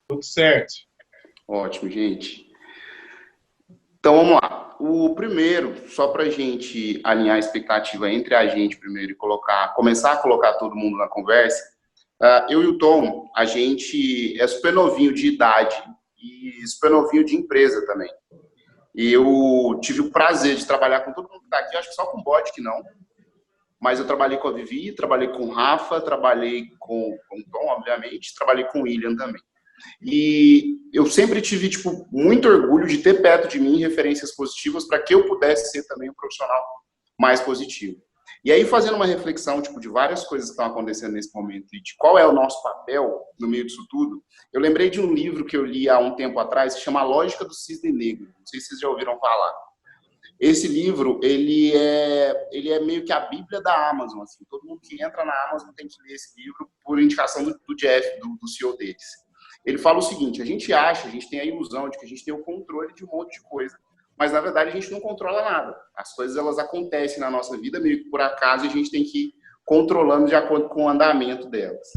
Tudo certo. Ótimo, gente. Então, vamos lá. O primeiro, só para a gente alinhar a expectativa entre a gente primeiro e começar a colocar todo mundo na conversa, eu e o Tom, a gente é super novinho de idade e super novinho de empresa também. E eu tive o prazer de trabalhar com todo mundo que está aqui, acho que só com o Bode que não, mas eu trabalhei com a Vivi, trabalhei com o Rafa, trabalhei com o Tom, obviamente, trabalhei com o William também. E eu sempre tive, tipo, muito orgulho de ter perto de mim referências positivas para que eu pudesse ser também um profissional mais positivo. E aí, fazendo uma reflexão, tipo, de várias coisas que estão acontecendo nesse momento e de qual é o nosso papel no meio disso tudo, eu lembrei de um livro que eu li há um tempo atrás, que chama A Lógica do Cisne Negro. Não sei se vocês já ouviram falar. Esse livro, ele é meio que a Bíblia da Amazon, assim. Todo mundo que entra na Amazon tem que ler esse livro por indicação do Jeff, do CEO deles. Ele fala o seguinte: a gente tem a ilusão de que a gente tem o controle de um monte de coisa, mas na verdade a gente não controla nada. As coisas, elas acontecem na nossa vida meio que por acaso e a gente tem que ir controlando de acordo com o andamento delas.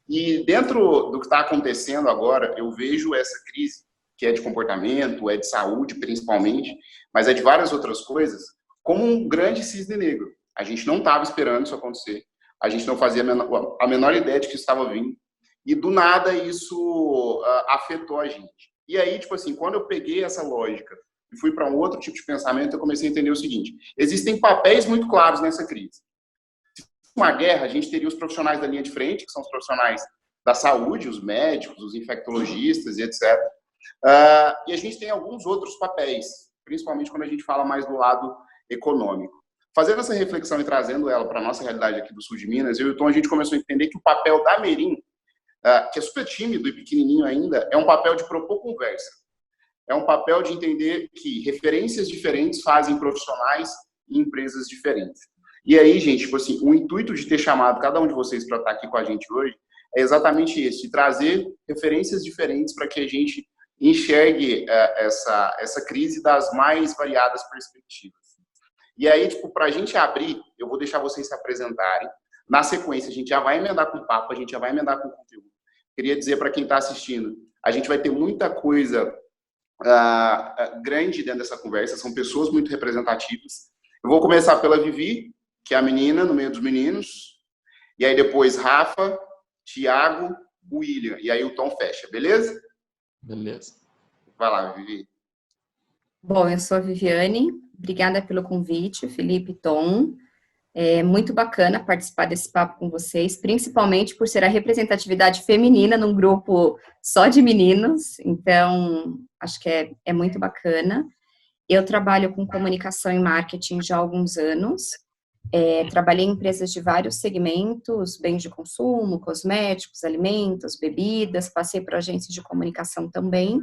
E dentro do que está acontecendo agora, eu vejo essa crise, que é de comportamento, é de saúde principalmente, mas é de várias outras coisas, como um grande cisne negro. A gente não estava esperando isso acontecer, a gente não fazia a menor ideia de que isso estava vindo, e do nada isso afetou a gente. E aí, tipo assim, quando eu peguei essa lógica e fui para um outro tipo de pensamento, eu comecei a entender o seguinte: existem papéis muito claros nessa crise. Se fosse uma guerra, a gente teria os profissionais da linha de frente, que são os profissionais da saúde, os médicos, os infectologistas e etc. E a gente tem alguns outros papéis, principalmente quando a gente fala mais do lado econômico. Fazendo essa reflexão e trazendo ela para a nossa realidade aqui do sul de Minas, eu e o Tom, a gente começou a entender que o papel da Merim, que é super tímido e pequenininho ainda, é um papel de propor conversa. É um papel de entender que referências diferentes fazem profissionais e empresas diferentes. E aí, gente, tipo assim, o intuito de ter chamado cada um de vocês para estar aqui com a gente hoje é exatamente esse: de trazer referências diferentes para que a gente enxergue essa crise das mais variadas perspectivas. E aí, tipo, para a gente abrir, eu vou deixar vocês se apresentarem. Na sequência, a gente já vai emendar com papo, a gente já vai emendar com conteúdo. Queria dizer para quem está assistindo, a gente vai ter muita coisa grande dentro dessa conversa, são pessoas muito representativas. Eu vou começar pela Vivi, que é a menina no meio dos meninos, e aí depois Rafa, Thiago, William, e aí o Tom fecha, beleza? Beleza. Vai lá, Vivi. Bom, eu sou a Viviane, obrigada pelo convite, Felipe e Tom. É muito bacana participar desse papo com vocês, principalmente por ser a representatividade feminina num grupo só de meninos, então acho que é muito bacana. Eu trabalho com comunicação e marketing já há alguns anos, trabalhei em empresas de vários segmentos, bens de consumo, cosméticos, alimentos, bebidas, passei por agências de comunicação também,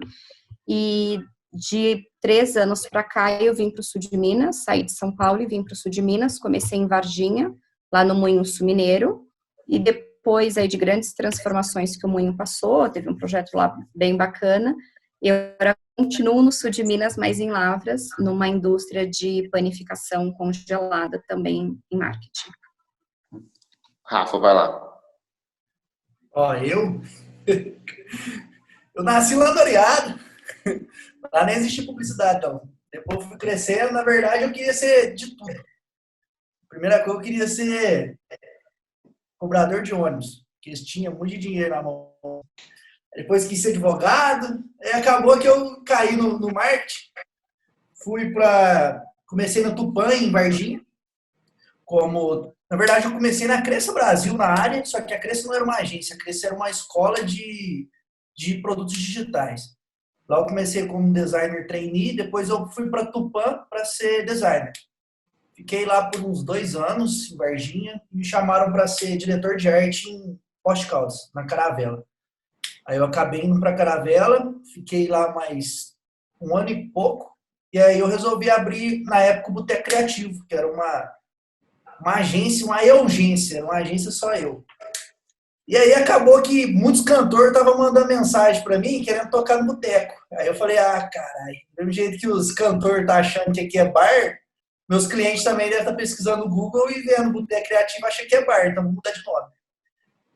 e de 3 anos para cá eu vim para o sul de Minas, saí de São Paulo e vim para o sul de Minas, comecei em Varginha, lá no Moinho Sul Mineiro, e depois aí de grandes transformações que o Moinho passou, teve um projeto lá bem bacana, eu agora continuo no sul de Minas, mas em Lavras, numa indústria de panificação congelada também em marketing. Rafa, vai lá. Ó, eu nasci ladoreado. Lá nem existe publicidade, então. Depois eu fui crescendo, na verdade eu queria ser de tudo. Primeira coisa, eu queria ser cobrador de ônibus, porque eles tinham muito dinheiro na mão. Depois quis ser advogado, e acabou que eu caí no marketing. Comecei na Tupã, em Varginha. Na verdade, eu comecei na Cresça Brasil, na área, só que a Cresça não era uma agência, a Cresça era uma escola de produtos digitais. Lá eu comecei como designer trainee, depois eu fui para Tupã para ser designer. Fiquei lá por uns 2 anos, em Varginha, e me chamaram para ser diretor de arte em Poste Caldas, na Caravela. Aí eu acabei indo para Caravela, fiquei lá mais 1 ano e pouco, e aí eu resolvi abrir, na época, o Boteco Criativo, que era uma agência, uma urgência, uma agência só eu. E aí acabou que muitos cantores estavam mandando mensagem para mim, querendo tocar no boteco. Aí eu falei, caralho, do mesmo jeito que os cantores estão achando que aqui é bar, meus clientes também devem estar pesquisando no Google e vendo Boteco Criativo, acham que é bar, então vou mudar de nome.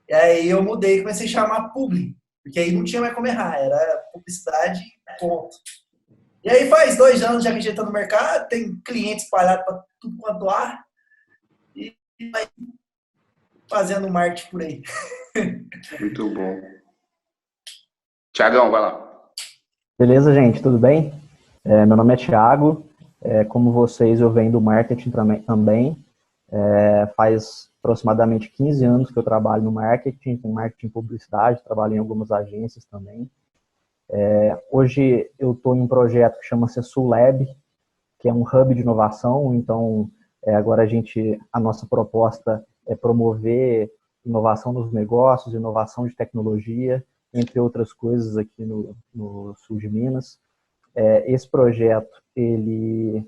E aí eu mudei e comecei a chamar Publi. Porque aí não tinha mais como errar, era publicidade, ponto. E aí faz 2 anos já que a gente está no mercado, tem clientes espalhados para tudo quanto há, e vai fazendo marketing por aí. Muito bom. Tiagão, vai lá. Beleza, gente, tudo bem? Meu nome é Thiago, como vocês, eu venho do marketing também. Faz aproximadamente 15 anos que eu trabalho no marketing, com marketing e publicidade, trabalho em algumas agências também. Hoje eu estou em um projeto que chama-se Sulab, que é um hub de inovação. Então, agora a nossa proposta é promover inovação nos negócios, inovação de tecnologia, entre outras coisas aqui no sul de Minas. Esse projeto, ele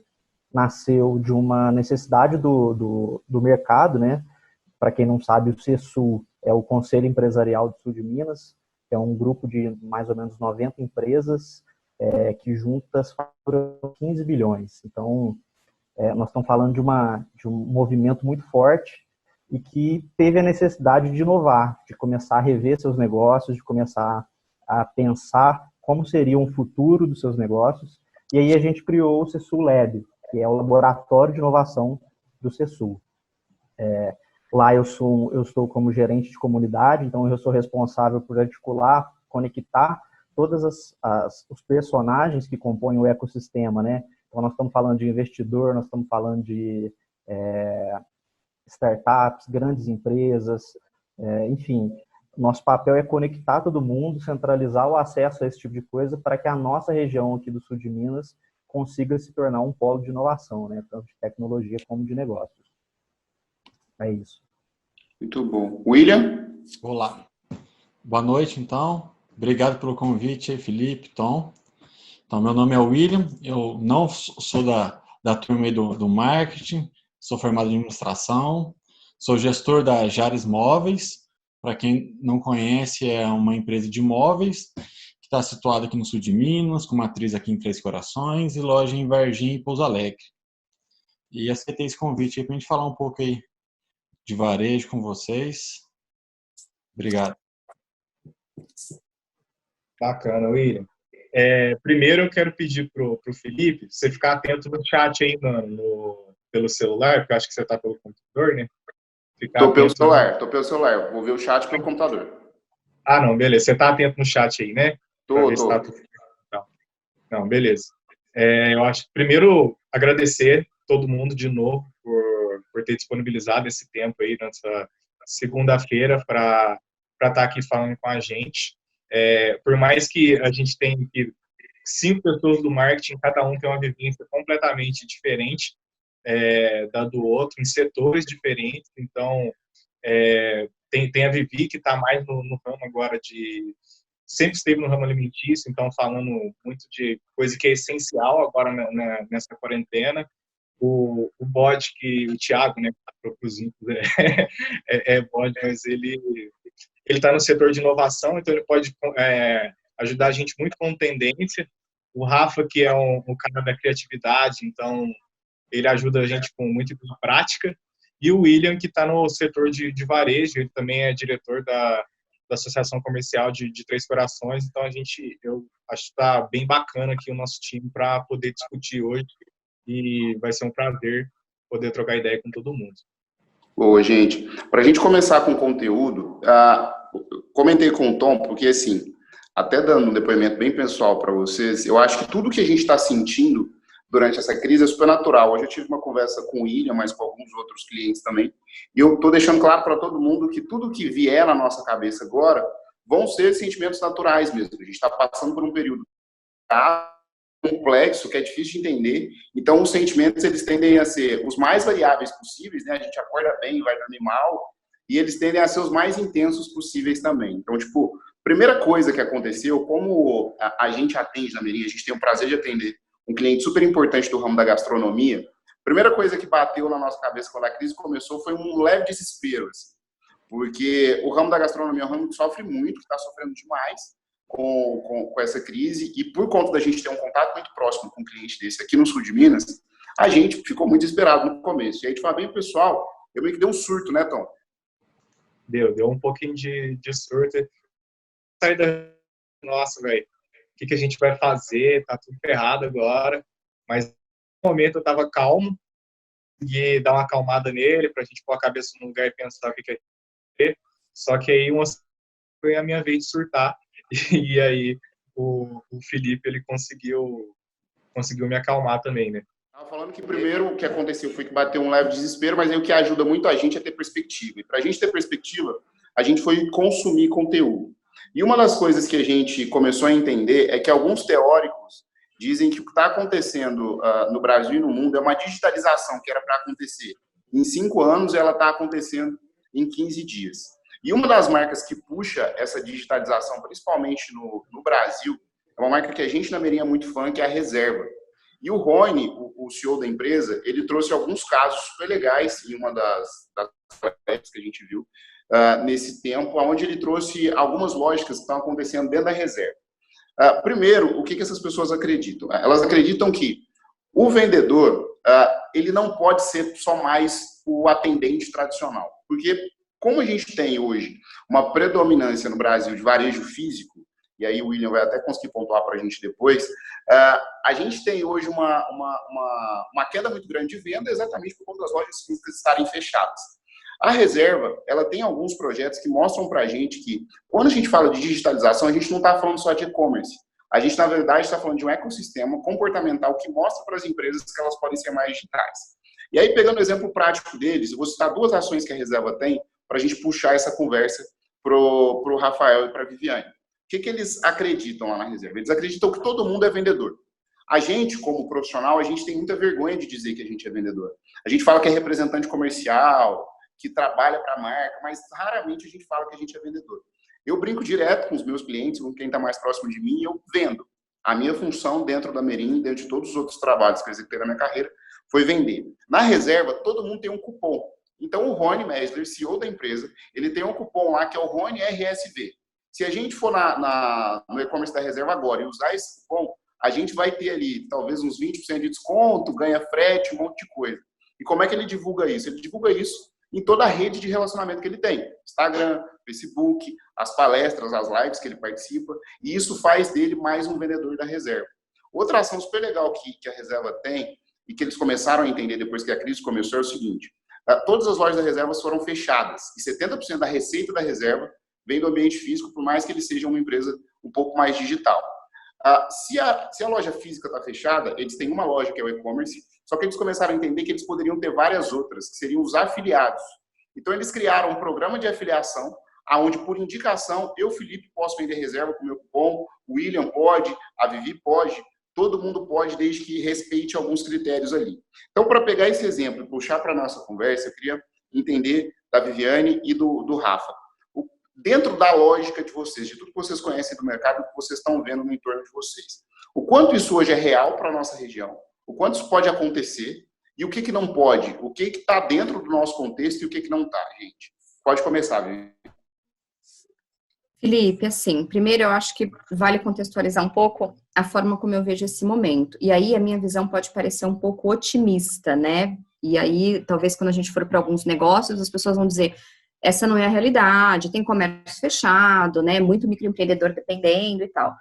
nasceu de uma necessidade do mercado, né? Para quem não sabe, o CESUL é o Conselho Empresarial do Sul de Minas, que é um grupo de mais ou menos 90 empresas que juntas faturam 15 bilhões. Então, nós estamos falando de um movimento muito forte e que teve a necessidade de inovar, de começar a rever seus negócios, de começar a pensar como seria um futuro dos seus negócios. E aí a gente criou o CESUL Lab, que é o laboratório de inovação do CESUL. Lá eu estou como gerente de comunidade, então eu sou responsável por articular, conectar todos os personagens que compõem o ecossistema, né? Então nós estamos falando de investidor, nós estamos falando de startups, grandes empresas, enfim. Nosso papel é conectar todo mundo, centralizar o acesso a esse tipo de coisa para que a nossa região aqui do sul de Minas consiga se tornar um polo de inovação, né? Tanto de tecnologia como de negócios. É isso. Muito bom. William? Olá. Boa noite, então. Obrigado pelo convite, Felipe, Tom. Então, meu nome é William, eu não sou da turma aí do marketing, sou formado em administração, sou gestor da Jares Móveis. Para quem não conhece, é uma empresa de móveis que está situada aqui no sul de Minas, com matriz aqui em Três Corações e loja em Varginha e Pouso Alegre. E aceitei esse convite aí para a gente falar um pouco aí de varejo com vocês. Obrigado. Bacana, William. Primeiro eu quero pedir pro Felipe você ficar atento no chat aí pelo celular, porque eu acho que você está pelo computador, né? Tô pelo celular. Vou ver o chat pelo computador. Ah, não, beleza. Você está atento no chat aí, né? Tô. Tá tudo... Não, beleza. Eu acho, primeiro, agradecer todo mundo de novo por ter disponibilizado esse tempo aí nessa segunda-feira para estar aqui falando com a gente. Por mais que a gente tenha 5 pessoas do marketing, cada um tem uma vivência completamente diferente da do outro, em setores diferentes. Então, tem a Vivi, que está mais no ramo agora sempre esteve no ramo alimentício, então falando muito de coisa que é essencial agora nessa quarentena. O Bode, que o Thiago, né, para os ímpios, Bode, mas ele está no setor de inovação, então ele pode ajudar a gente muito com tendência. O Rafa, que é um cara da criatividade, então ele ajuda a gente com muito prática. E o William, que está no setor de varejo, ele também é diretor da Associação Comercial de Três Corações. Então eu acho que está bem bacana aqui o nosso time para poder discutir hoje, e vai ser um prazer poder trocar ideia com todo mundo. Boa, gente. Para a gente começar com o conteúdo, comentei com o Tom, porque assim, até dando um depoimento bem pessoal para vocês, eu acho que tudo que a gente está sentindo durante essa crise é super natural. Hoje eu tive uma conversa com o William, mas com alguns outros clientes também, e eu estou deixando claro para todo mundo que tudo que vier na nossa cabeça agora vão ser sentimentos naturais mesmo. A gente está passando por um período complexo, que é difícil de entender, então os sentimentos eles tendem a ser os mais variáveis possíveis, né? A gente acorda bem, vai dormir mal, e eles tendem a ser os mais intensos possíveis também. Então, tipo, primeira coisa que aconteceu, como a gente atende na Merinha, a gente tem o prazer de atender um cliente super importante do ramo da gastronomia, a primeira coisa que bateu na nossa cabeça quando a crise começou foi um leve desespero, assim, porque o ramo da gastronomia é um ramo que sofre muito, que está sofrendo demais com essa crise, e por conta da gente ter um contato muito próximo com um cliente desse aqui no sul de Minas, a gente ficou muito desesperado no começo. E aí, de falar bem, pessoal, eu meio que dei um surto, né, Tom? Deu um pouquinho de surto. Saí da nossa, velho, o que a gente vai fazer? Tá tudo ferrado agora. Mas no momento eu tava calmo e dar uma acalmada nele pra gente pôr a cabeça no lugar e pensar o que é ter. Só que aí foi a minha vez de surtar. E aí o Felipe, ele conseguiu me acalmar também, né? Estava falando que primeiro o que aconteceu foi que bateu um leve desespero, mas aí o que ajuda muito a gente é ter perspectiva. E para a gente ter perspectiva, a gente foi consumir conteúdo. E uma das coisas que a gente começou a entender é que alguns teóricos dizem que o que está acontecendo no Brasil e no mundo é uma digitalização que era para acontecer em 5 anos, ela está acontecendo em 15 dias. E uma das marcas que puxa essa digitalização, principalmente no Brasil, é uma marca que a gente na Merinha é muito fã, que é a Reserva. E o Rony, o CEO da empresa, ele trouxe alguns casos super legais em uma das palestras que a gente viu nesse tempo, onde ele trouxe algumas lógicas que estão acontecendo dentro da Reserva. Primeiro, o que essas pessoas acreditam? Elas acreditam que o vendedor, ele não pode ser só mais o atendente tradicional. Porque como a gente tem hoje uma predominância no Brasil de varejo físico, e aí o William vai até conseguir pontuar para a gente depois, a gente tem hoje uma queda muito grande de venda exatamente por conta das lojas físicas estarem fechadas. A Reserva, ela tem alguns projetos que mostram para a gente que, quando a gente fala de digitalização, a gente não está falando só de e-commerce. A gente, na verdade, está falando de um ecossistema comportamental que mostra para as empresas que elas podem ser mais digitais. E aí, pegando o exemplo prático deles, eu vou citar 2 ações que a Reserva tem para a gente puxar essa conversa para o Rafael e para a Viviane. O que eles acreditam lá na Reserva? Eles acreditam que todo mundo é vendedor. A gente, como profissional, a gente tem muita vergonha de dizer que a gente é vendedor. A gente fala que é representante comercial, que trabalha para a marca, mas raramente a gente fala que a gente é vendedor. Eu brinco direto com os meus clientes, com quem está mais próximo de mim, eu vendo. A minha função dentro da Merim, dentro de todos os outros trabalhos que eu executei na minha carreira, foi vender. Na Reserva, todo mundo tem um cupom. Então, o Rony Mesler, CEO da empresa, ele tem um cupom lá que é o Rony RSV. Se a gente for no e-commerce da Reserva agora e usar esse cupom, a gente vai ter ali talvez uns 20% de desconto, ganha frete, um monte de coisa. E como é que ele divulga isso? Ele divulga isso em toda a rede de relacionamento que ele tem. Instagram, Facebook, as palestras, as lives que ele participa. E isso faz dele mais um vendedor da Reserva. Outra ação super legal que a Reserva tem e que eles começaram a entender depois que a crise começou é o seguinte. Todas as lojas da Reserva foram fechadas. E 70% da receita da Reserva vem do ambiente físico, por mais que ele seja uma empresa um pouco mais digital. Se a loja física está fechada, eles têm uma loja que é o e-commerce, só que eles começaram a entender que eles poderiam ter várias outras, que seriam os afiliados. Então, eles criaram um programa de afiliação, onde, por indicação, eu, Felipe, posso vender Reserva com o meu cupom, o William pode, a Vivi pode, todo mundo pode, desde que respeite alguns critérios ali. Então, para pegar esse exemplo e puxar para a nossa conversa, eu queria entender da Viviane e do Rafa. Dentro da lógica de vocês, de tudo que vocês conhecem do mercado, que vocês estão vendo no entorno de vocês. O quanto isso hoje é real para a nossa região, o quanto isso pode acontecer e o que não pode, o que está dentro do nosso contexto e o que não está, gente. Pode começar, Vivi. Felipe, assim, primeiro eu acho que vale contextualizar um pouco a forma como eu vejo esse momento. E aí a minha visão pode parecer um pouco otimista, né? E aí, talvez quando a gente for para alguns negócios, as pessoas vão dizer, essa não é a realidade, tem comércio fechado, né? Muito microempreendedor dependendo e tal.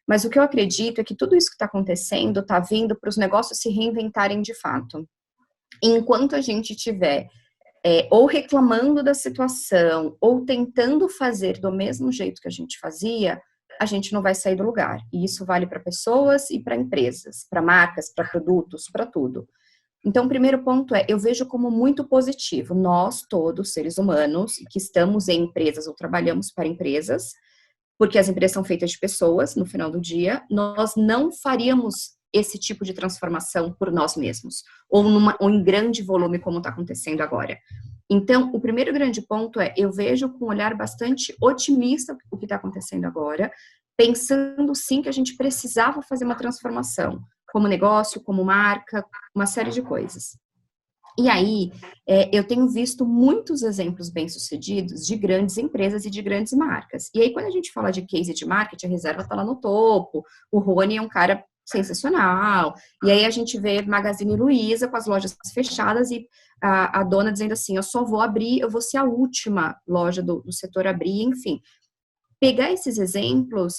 Mas o que eu acredito é que tudo isso que está acontecendo está vindo para os negócios se reinventarem de fato. Enquanto a gente tiver ou reclamando da situação, ou tentando fazer do mesmo jeito que a gente fazia, a gente não vai sair do lugar. E isso vale para pessoas e para empresas, para marcas, para produtos, para tudo. Então, o primeiro ponto eu vejo como muito positivo. Nós, todos, seres humanos, que estamos em empresas ou trabalhamos para empresas, porque as empresas são feitas de pessoas, no final do dia, nós não faríamos esse tipo de transformação por nós mesmos, ou em grande volume, como está acontecendo agora. Então, o primeiro grande ponto eu vejo com um olhar bastante otimista o que está acontecendo agora, pensando sim que a gente precisava fazer uma transformação, como negócio, como marca, uma série de coisas. E aí, eu tenho visto muitos exemplos bem-sucedidos de grandes empresas e de grandes marcas. E aí, quando a gente fala de case de marketing, a Reserva está lá no topo, o Rony é um cara sensacional, e aí a gente vê Magazine Luiza com as lojas fechadas e a dona dizendo assim, eu só vou abrir, eu vou ser a última loja do setor a abrir, enfim. Pegar esses exemplos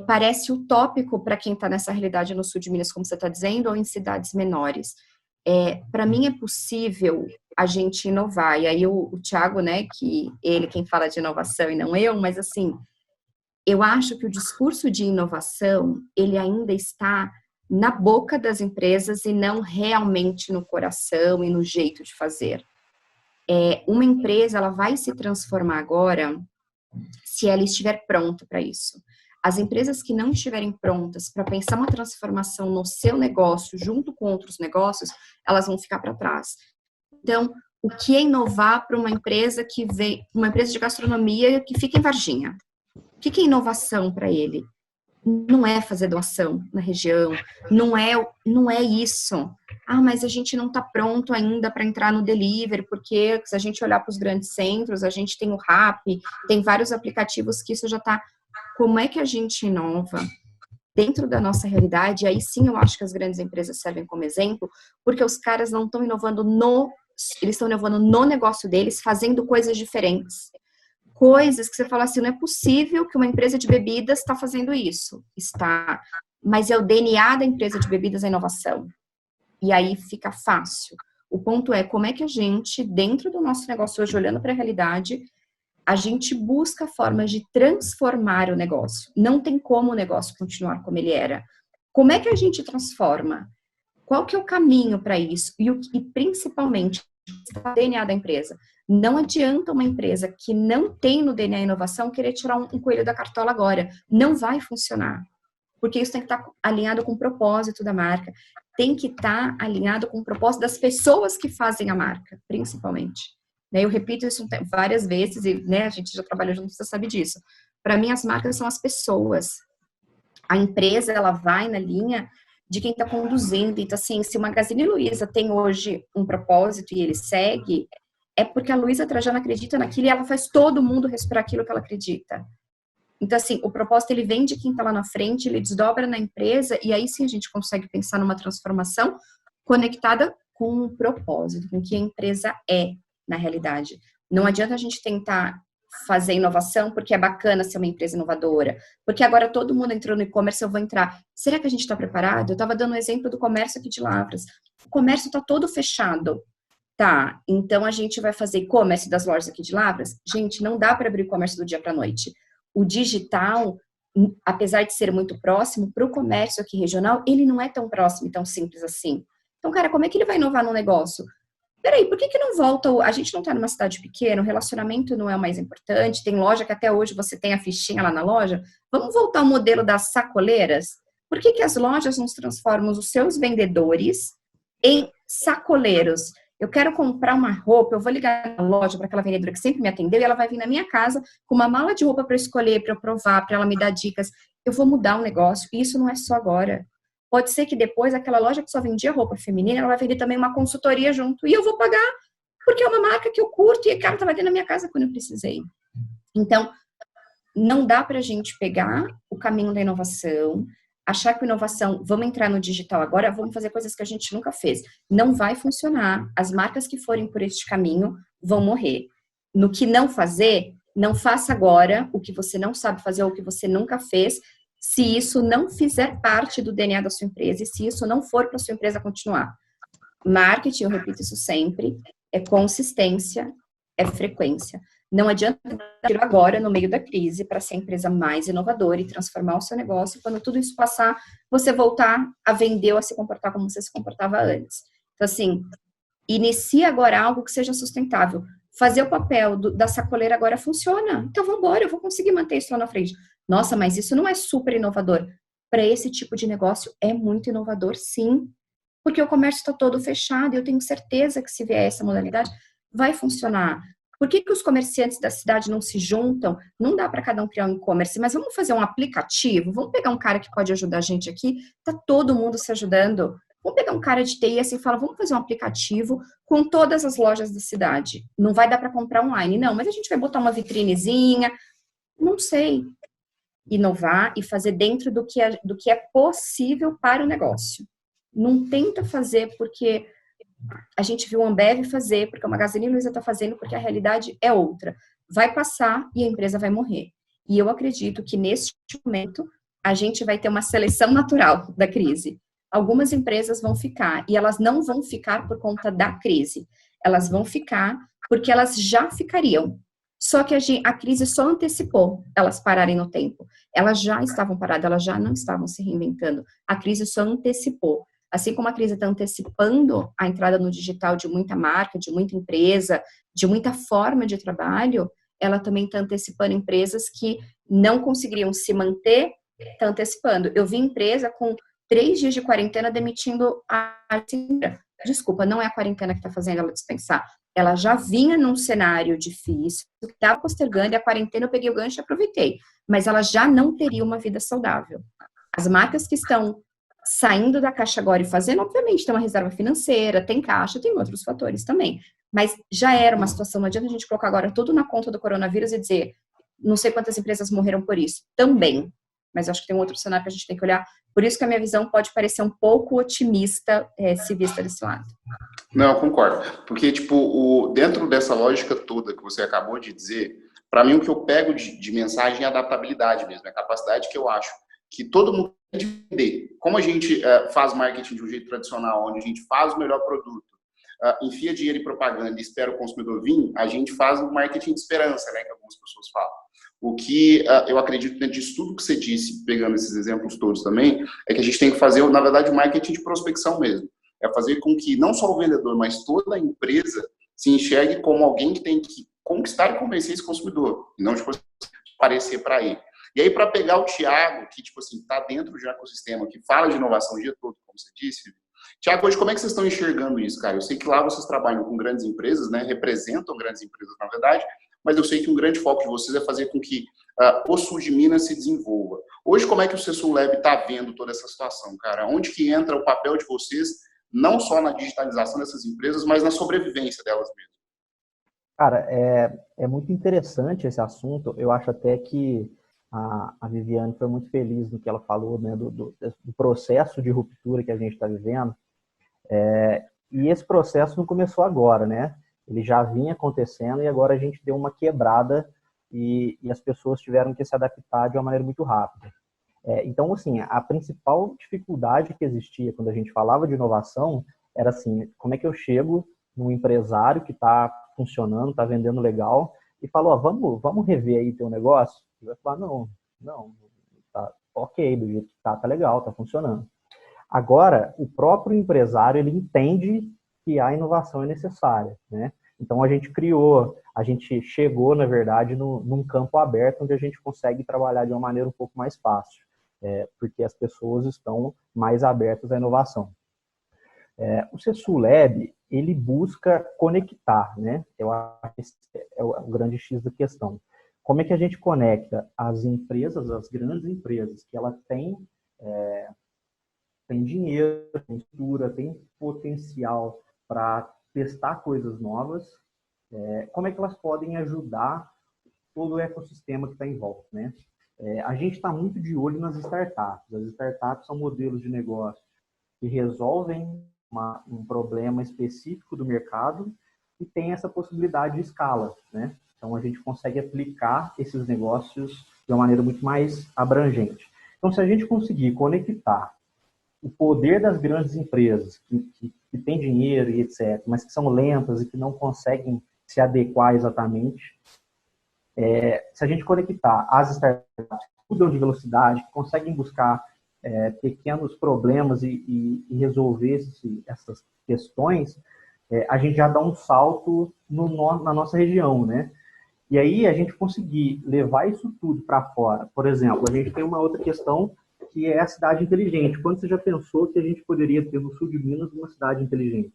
parece utópico para quem está nessa realidade no sul de Minas, como você está dizendo, ou em cidades menores. Para mim é possível a gente inovar, e aí o Thiago, né, que ele quem fala de inovação e não eu, mas assim, eu acho que o discurso de inovação, ele ainda está na boca das empresas e não realmente no coração e no jeito de fazer. Uma empresa, ela vai se transformar agora se ela estiver pronta para isso. As empresas que não estiverem prontas para pensar uma transformação no seu negócio, junto com outros negócios, elas vão ficar para trás. Então, o que é inovar para uma empresa que vem, uma empresa de gastronomia que fica em Varginha? O que é inovação para ele? Não é fazer doação na região, não é isso. Mas a gente não está pronto ainda para entrar no delivery, porque se a gente olhar para os grandes centros, a gente tem o Rappi, tem vários aplicativos que isso já está. Como é que a gente inova dentro da nossa realidade? E aí sim eu acho que as grandes empresas servem como exemplo, porque os caras não estão inovando eles estão inovando no negócio deles, fazendo coisas diferentes. Coisas que você fala assim, não é possível que uma empresa de bebidas está fazendo isso. Está, mas é o DNA da empresa de bebidas a inovação. E aí fica fácil. O ponto é, como é que a gente, dentro do nosso negócio hoje, olhando para a realidade, a gente busca formas de transformar o negócio. Não tem como o negócio continuar como ele era. Como é que a gente transforma? Qual que é o caminho para isso? E principalmente, o DNA da empresa. Não adianta uma empresa que não tem no DNA inovação querer tirar um coelho da cartola agora. Não vai funcionar. Porque isso tem que estar alinhado com o propósito da marca. Tem que estar alinhado com o propósito das pessoas que fazem a marca, principalmente. Eu repito isso várias vezes e a gente já trabalha junto, você sabe disso. Para mim, as marcas são as pessoas. A empresa, ela vai na linha de quem está conduzindo. Então, assim, se o Magazine Luiza tem hoje um propósito e ele segue, é porque a Luiza Trajano acredita naquilo e ela faz todo mundo respirar aquilo que ela acredita. Então, assim, o propósito, ele vem de quem está lá na frente, ele desdobra na empresa e aí sim a gente consegue pensar numa transformação conectada com o propósito, com o que a empresa é na realidade. Não adianta a gente tentar fazer inovação porque é bacana ser uma empresa inovadora, porque agora todo mundo entrou no e-commerce, eu vou entrar. Será que a gente está preparado? Eu estava dando um exemplo do comércio aqui de Lavras. O comércio está todo fechado. Tá, então a gente vai fazer e-commerce das lojas aqui de Lavras? Gente, não dá para abrir e-commerce do dia para a noite. O digital, apesar de ser muito próximo, para o comércio aqui regional, ele não é tão próximo, tão simples assim. Então, cara, como é que ele vai inovar no negócio? Peraí, por que não volta? A gente não está numa cidade pequena, o relacionamento não é o mais importante, tem loja que até hoje você tem a fichinha lá na loja. Vamos voltar ao modelo das sacoleiras? Por que as lojas não transformam os seus vendedores em sacoleiros? Eu quero comprar uma roupa, eu vou ligar na loja para aquela vendedora que sempre me atendeu e ela vai vir na minha casa com uma mala de roupa para escolher, para eu provar, para ela me dar dicas. Eu vou mudar o negócio e isso não é só agora. Pode ser que depois aquela loja que só vendia roupa feminina, ela vai vender também uma consultoria junto. E eu vou pagar, porque é uma marca que eu curto e a cara estava dentro da minha casa quando eu precisei. Então, não dá para a gente pegar o caminho da inovação, achar que inovação, vamos entrar no digital agora, vamos fazer coisas que a gente nunca fez. Não vai funcionar. As marcas que forem por este caminho vão morrer. No que não fazer, não faça agora o que você não sabe fazer ou o que você nunca fez, se isso não fizer parte do DNA da sua empresa e se isso não for para a sua empresa continuar. Marketing, eu repito isso sempre, é consistência, é frequência. Não adianta ir agora, no meio da crise, para ser a empresa mais inovadora e transformar o seu negócio. Quando tudo isso passar, você voltar a vender ou a se comportar como você se comportava antes. Então, assim, inicie agora algo que seja sustentável. Fazer o papel da sacoleira agora funciona. Então, vamos embora, eu vou conseguir manter isso lá na frente. Nossa, mas isso não é super inovador. Para esse tipo de negócio, é muito inovador, sim. Porque o comércio está todo fechado e eu tenho certeza que se vier essa modalidade, vai funcionar. Por que os comerciantes da cidade não se juntam? Não dá para cada um criar um e-commerce, mas vamos fazer um aplicativo? Vamos pegar um cara que pode ajudar a gente aqui? Tá todo mundo se ajudando. Vamos pegar um cara de TI assim e falar, vamos fazer um aplicativo com todas as lojas da cidade. Não vai dar para comprar online, não, mas a gente vai botar uma vitrinezinha. Não sei. Inovar e fazer dentro do que é possível para o negócio. Não tenta fazer porque a gente viu o Ambev fazer, porque a Magazine Luiza está fazendo, porque a realidade é outra. Vai passar e a empresa vai morrer. E eu acredito que neste momento a gente vai ter uma seleção natural da crise. Algumas empresas vão ficar, e elas não vão ficar por conta da crise. Elas vão ficar porque elas já ficariam. Só que a crise só antecipou elas pararem no tempo. Elas já estavam paradas, elas já não estavam se reinventando. A crise só antecipou. Assim como a crise está antecipando a entrada no digital de muita marca, de muita empresa, de muita forma de trabalho, ela também está antecipando empresas que não conseguiriam se manter, está antecipando. Eu vi empresa com 3 dias de quarentena demitindo a senhora. Desculpa, não é a quarentena que está fazendo ela dispensar. Ela já vinha num cenário difícil, estava postergando, e a quarentena eu peguei o gancho e aproveitei. Mas ela já não teria uma vida saudável. As marcas que estão saindo da caixa agora e fazendo, obviamente, tem uma reserva financeira, tem caixa, tem outros fatores também. Mas já era uma situação, não adianta a gente colocar agora tudo na conta do coronavírus e dizer, não sei quantas empresas morreram por isso. Também. Mas acho que tem um outro cenário que a gente tem que olhar. Por isso que a minha visão pode parecer um pouco otimista, se vista desse lado. Não, eu concordo. Porque, tipo, dentro dessa lógica toda que você acabou de dizer, para mim o que eu pego de mensagem é a adaptabilidade mesmo, é a capacidade que eu acho que todo mundo tem de entender. Como a gente faz marketing de um jeito tradicional, onde a gente faz o melhor produto, enfia dinheiro em propaganda e espera o consumidor vir, a gente faz o marketing de esperança, né, que algumas pessoas falam. O que eu acredito dentro disso tudo que você disse, pegando esses exemplos todos também, é que a gente tem que fazer, na verdade, o marketing de prospecção mesmo. É fazer com que não só o vendedor, mas toda a empresa se enxergue como alguém que tem que conquistar e convencer esse consumidor, e não, tipo, aparecer para ele. E aí, para pegar o Thiago, que, tipo assim, está dentro de um ecossistema, que fala de inovação o dia todo, como você disse, Thiago, hoje, como é que vocês estão enxergando isso, cara? Eu sei que lá vocês trabalham com grandes empresas, né? Representam grandes empresas, na verdade, mas eu sei que um grande foco de vocês é fazer com que o Sul de Minas se desenvolva. Hoje, como é que o CSULab está vendo toda essa situação, cara? Onde que entra o papel de vocês, não só na digitalização dessas empresas, mas na sobrevivência delas mesmas? Cara, é muito interessante esse assunto. Eu acho até que a Viviane foi muito feliz no que ela falou, né, do processo de ruptura que a gente está vivendo. E esse processo não começou agora, né? Ele já vinha acontecendo e agora a gente deu uma quebrada e as pessoas tiveram que se adaptar de uma maneira muito rápida. Então, assim, a principal dificuldade que existia quando a gente falava de inovação era assim, como é que eu chego num empresário que está funcionando, está vendendo legal, e falo, ó, vamos rever aí teu negócio? Ele vai falar, não, tá ok, do jeito que tá legal, tá funcionando. Agora, o próprio empresário, ele entende que a inovação é necessária, né? Então, a gente chegou, na verdade, num campo aberto onde a gente consegue trabalhar de uma maneira um pouco mais fácil, porque as pessoas estão mais abertas à inovação. O CSULab, ele busca conectar, né? Eu acho que esse é o grande X da questão. Como é que a gente conecta as empresas, as grandes empresas, que elas têm dinheiro, tem estrutura, tem potencial para testar coisas novas, como é que elas podem ajudar todo o ecossistema que está em volta, né? A gente está muito de olho nas startups. As startups são modelos de negócio que resolvem um problema específico do mercado e tem essa possibilidade de escala, né? Então, a gente consegue aplicar esses negócios de uma maneira muito mais abrangente. Então, se a gente conseguir conectar o poder das grandes empresas que têm dinheiro e etc., mas que são lentas e que não conseguem se adequar exatamente, se a gente conectar as startups que mudam de velocidade, que conseguem buscar pequenos problemas e resolver essas questões, a gente já dá um salto na nossa região, né? E aí a gente conseguir levar isso tudo para fora. Por exemplo, a gente tem uma outra questão que é a cidade inteligente. Quando você já pensou que a gente poderia ter no sul de Minas uma cidade inteligente?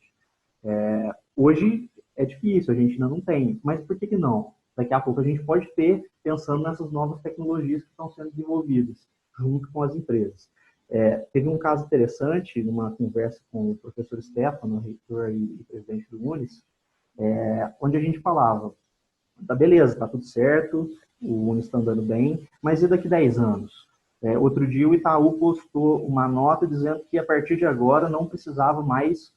Hoje é difícil, a gente ainda não tem. Mas por que não? Daqui a pouco a gente pode ter, pensando nessas novas tecnologias que estão sendo desenvolvidas junto com as empresas. Teve um caso interessante, numa conversa com o professor Stefano, reitor e presidente do Unis, onde a gente falava, tá beleza, tá tudo certo, o Unis está andando bem, mas e daqui 10 anos? Outro dia o Itaú postou uma nota dizendo que a partir de agora não precisava mais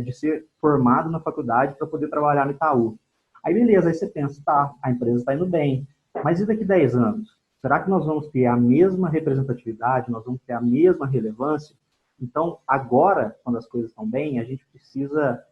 de ser formado na faculdade para poder trabalhar no Itaú. Aí beleza, aí você pensa, tá, a empresa está indo bem, mas e daqui 10 anos? Será que nós vamos ter a mesma representatividade, nós vamos ter a mesma relevância? Então, agora, quando as coisas estão bem, a gente precisa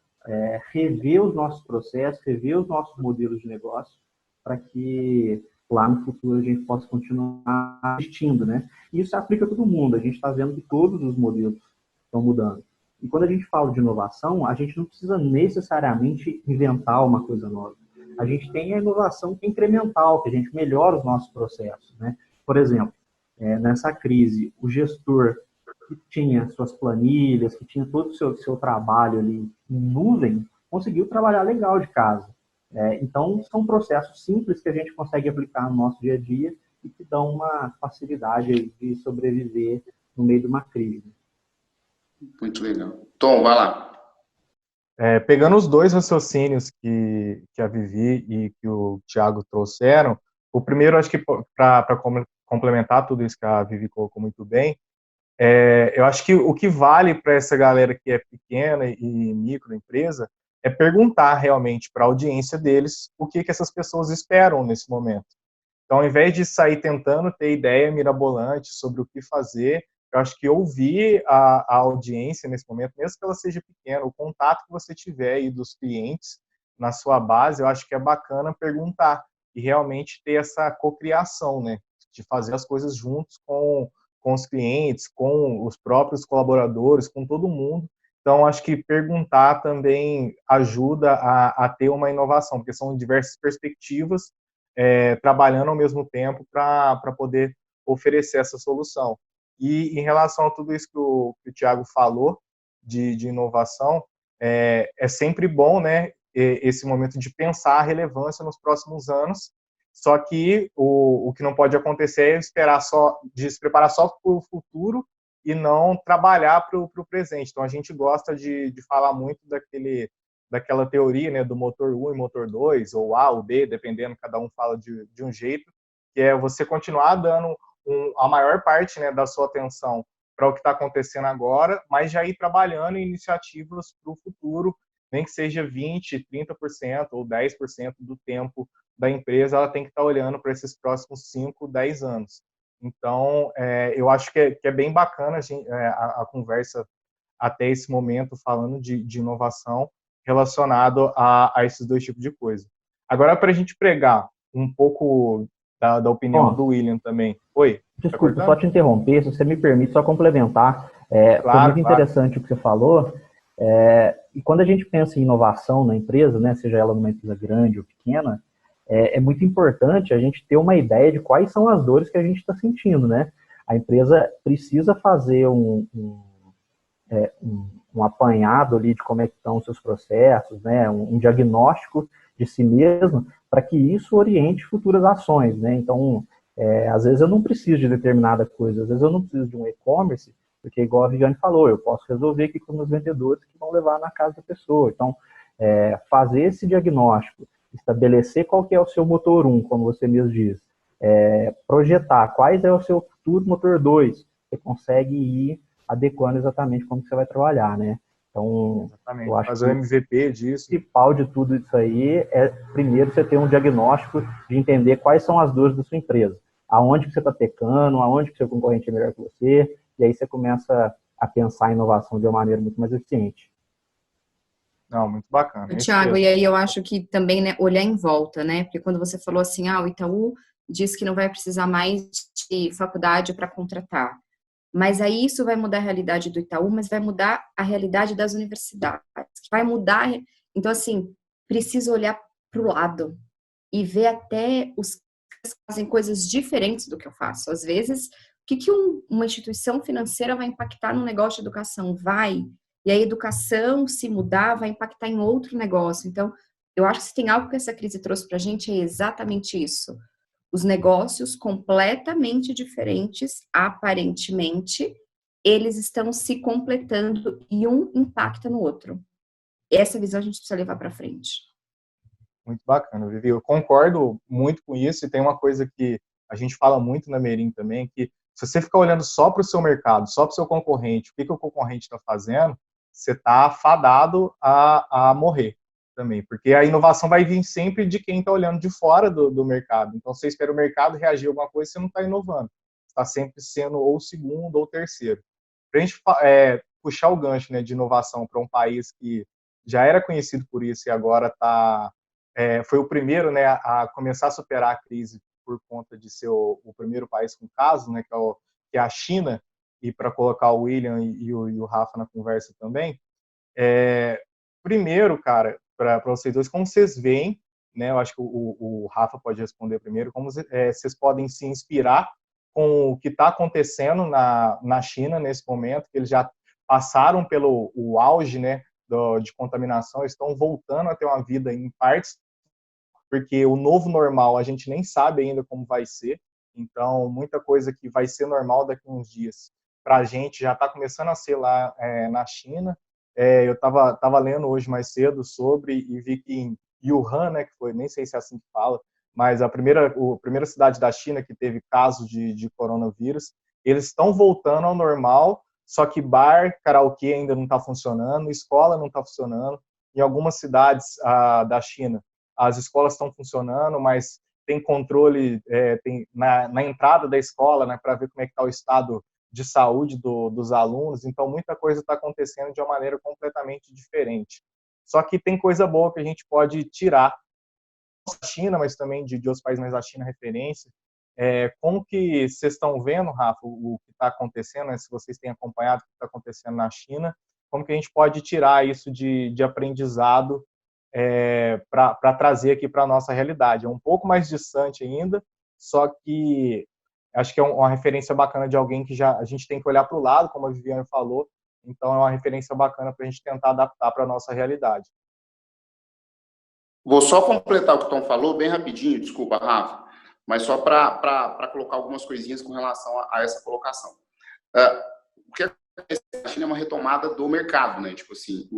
rever os nossos processos, rever os nossos modelos de negócio, para que lá no futuro a gente possa continuar existindo, né? E isso aplica a todo mundo, a gente está vendo que todos os modelos estão mudando. E quando a gente fala de inovação, a gente não precisa necessariamente inventar uma coisa nova. A gente tem a inovação que é incremental, que a gente melhora os nossos processos, né? Por exemplo, nessa crise, o gestor que tinha suas planilhas, que tinha todo o seu trabalho ali em nuvem, conseguiu trabalhar legal de casa. Então, são processos simples que a gente consegue aplicar no nosso dia a dia e que dão uma facilidade de sobreviver no meio de uma crise. Muito legal. Tom, vai lá. Pegando os dois raciocínios que a Vivi e que o Thiago trouxeram, o primeiro, acho que para complementar tudo isso que a Vivi colocou muito bem, eu acho que o que vale para essa galera que é pequena e microempresa é perguntar realmente para a audiência deles o que essas pessoas esperam nesse momento. Então, ao invés de sair tentando ter ideia mirabolante sobre o que fazer, eu acho que ouvir a audiência nesse momento, mesmo que ela seja pequena, o contato que você tiver aí dos clientes na sua base, eu acho que é bacana perguntar e realmente ter essa cocriação, né? De fazer as coisas juntos com os clientes, com os próprios colaboradores, com todo mundo. Então, acho que perguntar também ajuda a ter uma inovação, porque são diversas perspectivas trabalhando ao mesmo tempo para poder oferecer essa solução. E em relação a tudo isso que o Thiago falou de inovação, é sempre bom, né, esse momento de pensar a relevância nos próximos anos, só que o que não pode acontecer é se preparar só para o futuro e não trabalhar para o presente. Então, a gente gosta de falar muito daquela teoria, né, do motor 1 e motor 2, ou A ou B, dependendo, cada um fala de um jeito, que é você continuar dando a maior parte, né, da sua atenção para o que está acontecendo agora, mas já ir trabalhando em iniciativas para o futuro, nem que seja 20%, 30% ou 10% do tempo da empresa, ela tem que estar olhando para esses próximos 5, 10 anos. Então, eu acho que é bem bacana a conversa até esse momento, falando de inovação relacionado a esses dois tipos de coisa. Agora, para a gente pregar um pouco da opinião do William também. Oi? Desculpa, só te interromper, se você me permite, só complementar. Foi muito interessante o que você falou. E quando a gente pensa em inovação na empresa, né, seja ela numa empresa grande ou pequena, é muito importante a gente ter uma ideia de quais são as dores que a gente está sentindo, né? A empresa precisa fazer um apanhado ali de como é que estão os seus processos, né? Um diagnóstico de si mesmo, para que isso oriente futuras ações, né? Então, às vezes eu não preciso de determinada coisa, às vezes eu não preciso de um e-commerce, porque igual a Viviane falou, eu posso resolver aqui com os meus vendedores que vão levar na casa da pessoa. Então, fazer esse diagnóstico, estabelecer qual que é o seu motor 1, como você mesmo diz, projetar quais é o seu futuro motor 2, você consegue ir adequando exatamente como que você vai trabalhar, né? Então, exatamente. Eu acho fazer o MVP disso. O principal de tudo isso aí é, primeiro, você ter um diagnóstico de entender quais são as dores da sua empresa. Aonde que você está pecando, aonde que seu concorrente é melhor que você, e aí você começa a pensar em inovação de uma maneira muito mais eficiente. Não, muito bacana. Tiago, e aí eu acho que também, né, olhar em volta, né? Porque quando você falou assim, o Itaú diz que não vai precisar mais de faculdade para contratar. Mas aí isso vai mudar a realidade do Itaú, mas vai mudar a realidade das universidades. Vai mudar. Então, assim, preciso olhar para o lado e ver até os que fazem coisas diferentes do que eu faço. Às vezes, o que uma instituição financeira vai impactar no negócio de educação? Vai. E a educação, se mudar, vai impactar em outro negócio. Então, eu acho que se tem algo que essa crise trouxe para a gente é exatamente isso. Os negócios completamente diferentes, aparentemente, eles estão se completando e um impacta no outro. Essa visão a gente precisa levar para frente. Muito bacana, Vivi. Eu concordo muito com isso, e tem uma coisa que a gente fala muito na Merim também, que se você ficar olhando só para o seu mercado, só para o seu concorrente, o que o concorrente está fazendo, você está fadado a morrer. também, porque a inovação vai vir sempre de quem está olhando de fora do mercado. Então, você espera o mercado reagir a alguma coisa, você não está inovando. Está sempre sendo ou segundo ou terceiro. Para a gente puxar o gancho, né, de inovação para um país que já era conhecido por isso e agora foi o primeiro, né, a começar a superar a crise por conta de ser o primeiro país com casos, né, que é a China, e para colocar o William e o Rafa na conversa também. Primeiro, cara, para vocês dois, como vocês veem, né, eu acho que o Rafa pode responder primeiro, como vocês podem se inspirar com o que está acontecendo na China nesse momento, que eles já passaram pelo o auge, né, de contaminação, estão voltando a ter uma vida em partes, porque o novo normal a gente nem sabe ainda como vai ser, então muita coisa que vai ser normal daqui a uns dias para a gente já está começando a ser lá na China. Eu estava lendo hoje mais cedo sobre e vi que em Wuhan, né, que foi, nem sei se é assim que fala, mas a primeira cidade da China que teve casos de coronavírus, eles estão voltando ao normal, só que bar, karaokê ainda não está funcionando, escola não está funcionando. Em algumas cidades da China, as escolas estão funcionando, mas tem controle tem na entrada da escola, né, para ver como é que está o estado de saúde dos alunos. Então, muita coisa está acontecendo de uma maneira completamente diferente. Só que tem coisa boa que a gente pode tirar da China, mas também de outros países, mas da China referência. Como que vocês estão vendo, Rafa, o que está acontecendo, né? Se vocês têm acompanhado o que está acontecendo na China, como que a gente pode tirar isso de aprendizado para trazer aqui para a nossa realidade? É um pouco mais distante ainda, só que acho que é uma referência bacana de alguém que a gente tem que olhar para o lado, como a Viviane falou, então é uma referência bacana para a gente tentar adaptar para a nossa realidade. Vou só completar o que o Tom falou, bem rapidinho, desculpa, Rafa, mas só para colocar algumas coisinhas com relação a essa colocação. O que acontece na China é uma retomada do mercado, né? Tipo assim,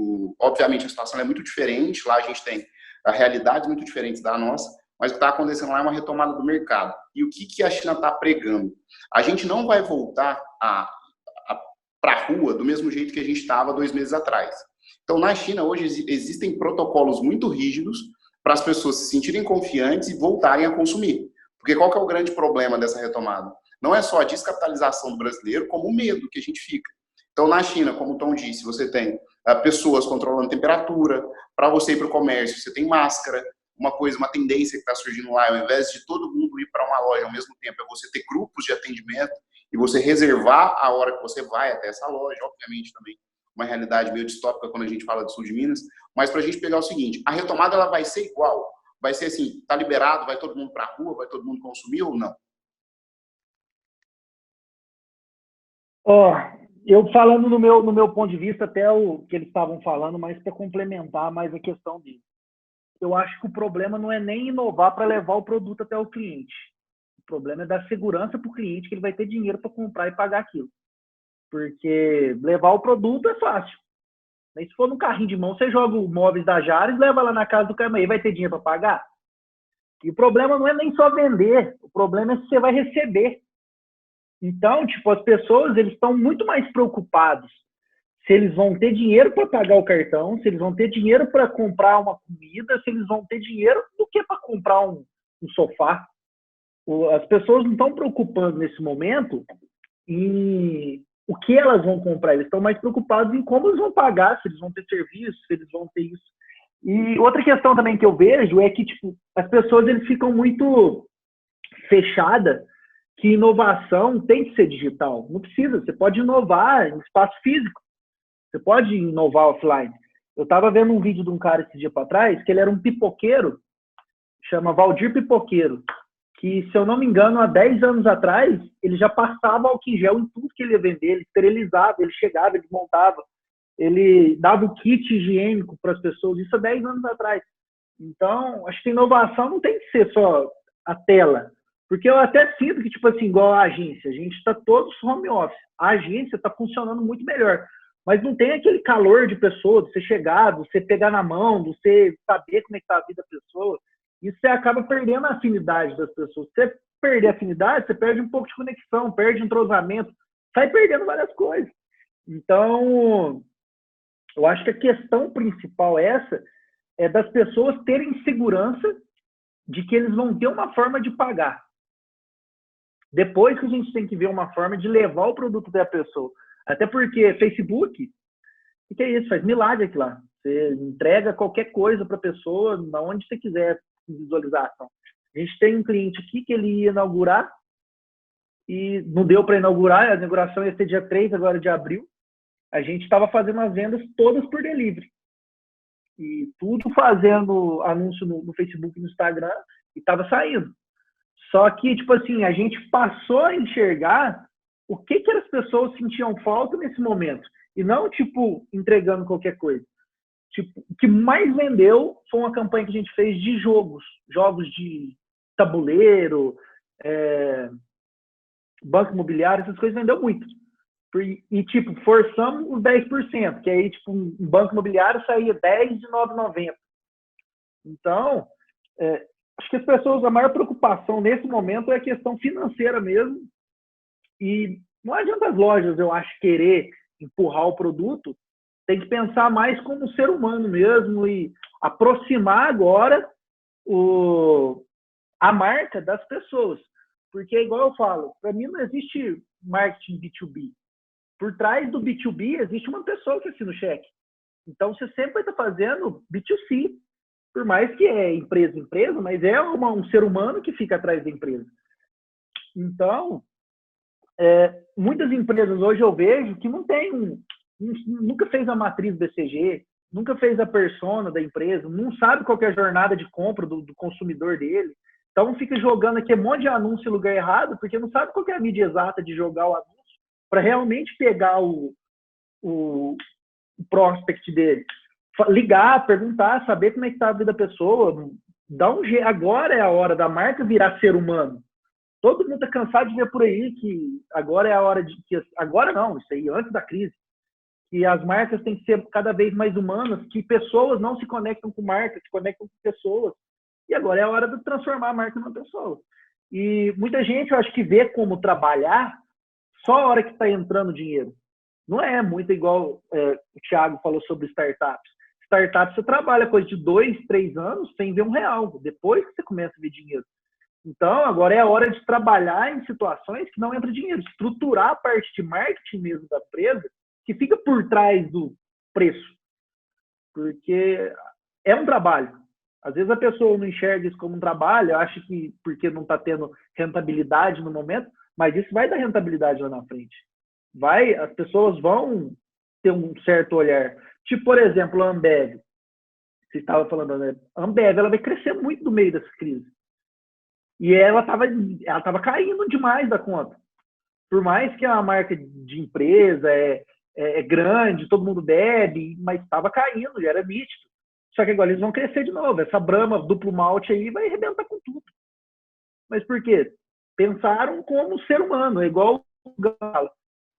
obviamente a situação é muito diferente, lá a gente tem realidades muito diferentes da nossa, mas o que está acontecendo lá é uma retomada do mercado. E o que a China está pregando? A gente não vai voltar para a rua do mesmo jeito que a gente estava 2 meses atrás. Então, na China, hoje, existem protocolos muito rígidos para as pessoas se sentirem confiantes e voltarem a consumir. Porque qual que é o grande problema dessa retomada? Não é só a descapitalização do brasileiro, como o medo que a gente fica. Então, na China, como o Tom disse, você tem pessoas controlando temperatura, para você ir para o comércio, você tem máscara. Uma tendência que está surgindo lá, ao invés de todo mundo ir para uma loja ao mesmo tempo, é você ter grupos de atendimento e você reservar a hora que você vai até essa loja, obviamente também uma realidade meio distópica quando a gente fala do sul de Minas, mas para a gente pegar o seguinte, a retomada ela vai ser igual, vai ser assim, tá liberado, vai todo mundo para a rua, vai todo mundo consumir ou não? Eu falando no meu ponto de vista, até o que eles estavam falando, mas para complementar mais a questão dele. Eu acho que o problema não é nem inovar para levar o produto até o cliente. O problema é dar segurança para o cliente que ele vai ter dinheiro para comprar e pagar aquilo. Porque levar o produto é fácil. Mas se for no carrinho de mão, você joga os móveis da Jales, leva lá na casa do cara, e vai ter dinheiro para pagar? E o problema não é nem só vender, o problema é se você vai receber. Então, tipo, as pessoas, eles estão muito mais preocupados se eles vão ter dinheiro para pagar o cartão, se eles vão ter dinheiro para comprar uma comida, se eles vão ter dinheiro do que para comprar um sofá. As pessoas não estão preocupando nesse momento em o que elas vão comprar, eles estão mais preocupados em como eles vão pagar, se eles vão ter serviço, se eles vão ter isso. E outra questão também que eu vejo é que tipo, as pessoas eles ficam muito fechadas que inovação tem que ser digital. Não precisa, você pode inovar em espaço físico. Você pode inovar offline. Eu estava vendo um vídeo de um cara esse dia para trás, que ele era um pipoqueiro, chama Valdir Pipoqueiro, que, se eu não me engano, há 10 anos atrás, ele já passava álcool em gel em tudo que ele ia vender, ele esterilizava, ele chegava, ele montava, ele dava o kit higiênico para as pessoas, isso há 10 anos atrás. Então, acho que a inovação não tem que ser só a tela, porque eu até sinto que, tipo assim, igual a agência, a gente está todos home office, a agência está funcionando muito melhor, mas não tem aquele calor de pessoa, de você chegar, de você pegar na mão, de você saber como é que está a vida da pessoa. Isso você acaba perdendo a afinidade das pessoas. Se você perder a afinidade, você perde um pouco de conexão, perde entrosamento, sai perdendo várias coisas. Então, eu acho que a questão principal é essa, é das pessoas terem segurança de que eles vão ter uma forma de pagar. Depois que a gente tem que ver uma forma de levar o produto até a pessoa. Até porque Facebook, o que é isso? Faz milagre aqui lá. Você entrega qualquer coisa para a pessoa, onde você quiser, visualização. A gente tem um cliente aqui que ele ia inaugurar e não deu para inaugurar, a inauguração ia ser dia 3 agora de abril. A gente estava fazendo as vendas todas por delivery. E tudo fazendo anúncio no Facebook e no Instagram e estava saindo. Só que, tipo assim, a gente passou a enxergar o que as pessoas sentiam falta nesse momento. E não, tipo, entregando qualquer coisa. Tipo, o que mais vendeu foi uma campanha que a gente fez de jogos. Jogos de tabuleiro, banco imobiliário, essas coisas vendeu muito. E, tipo, forçamos os 10%, que aí, tipo, um banco imobiliário saía 10 de 9,90. Então, acho que as pessoas, a maior preocupação nesse momento é a questão financeira mesmo. E não adianta as lojas, eu acho, querer empurrar o produto. Tem que pensar mais como ser humano mesmo e aproximar agora a marca das pessoas. Porque, igual eu falo, para mim não existe marketing B2B. Por trás do B2B existe uma pessoa que assina o cheque. Então, você sempre vai estar fazendo B2C. Por mais que é empresa, mas é um ser humano que fica atrás da empresa. Então, muitas empresas hoje eu vejo que não tem nunca fez a matriz BCG, nunca fez a persona da empresa, não sabe qual que é a jornada de compra do consumidor dele. Então, fica jogando aqui um monte de anúncio em lugar errado, porque não sabe qual que é a mídia exata de jogar o anúncio para realmente pegar o prospect dele. Ligar, perguntar, saber como é que está a vida da pessoa. Agora é a hora da marca virar ser humano. Todo mundo está cansado de ver por aí que agora é a hora de... Agora não, isso aí antes da crise. Que as marcas têm que ser cada vez mais humanas, que pessoas não se conectam com marcas, se conectam com pessoas. E agora é a hora de transformar a marca numa pessoa. E muita gente, eu acho que vê como trabalhar só a hora que está entrando dinheiro. Não é muito igual o Thiago falou sobre startups. Startup, você trabalha coisa de 2, 3 anos sem ver R$1. Depois que você começa a ver dinheiro. Então, agora é a hora de trabalhar em situações que não entra dinheiro. Estruturar a parte de marketing mesmo da empresa, que fica por trás do preço. Porque é um trabalho. Às vezes a pessoa não enxerga isso como um trabalho, acha que porque não está tendo rentabilidade no momento, mas isso vai dar rentabilidade lá na frente. As pessoas vão ter um certo olhar. Tipo, por exemplo, a Ambev. Você estava falando, né? A Ambev, ela vai crescer muito no meio dessa crise. E ela estava caindo demais da conta. Por mais que a marca de empresa é grande, todo mundo bebe, mas estava caindo, já era nítido. Só que agora eles vão crescer de novo. Essa Brahma duplo malte aí vai arrebentar com tudo. Mas por quê? Pensaram como ser humano, é igual o Galo.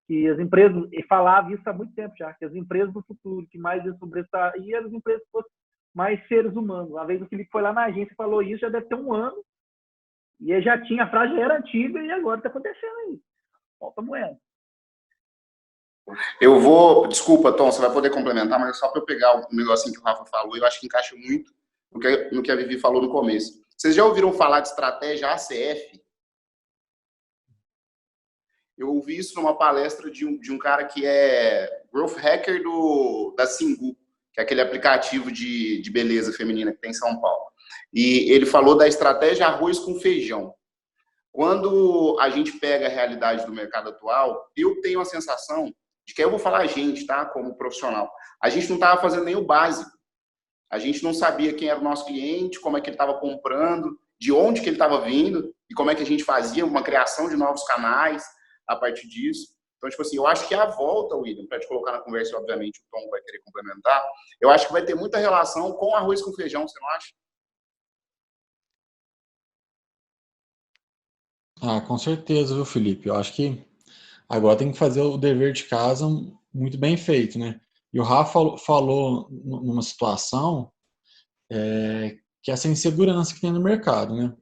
Que as empresas, e falava isso há muito tempo já, que as empresas do futuro, que mais iam sobressair, as empresas que fossem mais seres humanos. Uma vez o Felipe foi lá na agência e falou isso, já deve ter 1 ano, e já tinha, a frase já era antiga, e agora está acontecendo aí. Volta moeda. Desculpa, Tom, você vai poder complementar, mas só para eu pegar o negocinho que o Rafa falou, eu acho que encaixa muito no que a Vivi falou no começo. Vocês já ouviram falar de estratégia ACF? Eu ouvi isso numa palestra de um cara que é growth hacker da Singu, que é aquele aplicativo de beleza feminina que tem em São Paulo. E ele falou da estratégia arroz com feijão. Quando a gente pega a realidade do mercado atual, eu tenho a sensação de que eu vou falar a gente, tá? Como profissional. A gente não estava fazendo nem o básico. A gente não sabia quem era o nosso cliente, como é que ele estava comprando, de onde que ele estava vindo e como é que a gente fazia uma criação de novos canais a partir disso. Então, tipo assim, eu acho que a volta, William, para te colocar na conversa, obviamente, o Tom vai querer complementar, eu acho que vai ter muita relação com arroz com feijão, você não acha? Com certeza, viu, Felipe? Eu acho que agora tem que fazer o dever de casa muito bem feito, né? E o Rafa falou numa situação que é essa insegurança que tem no mercado, né?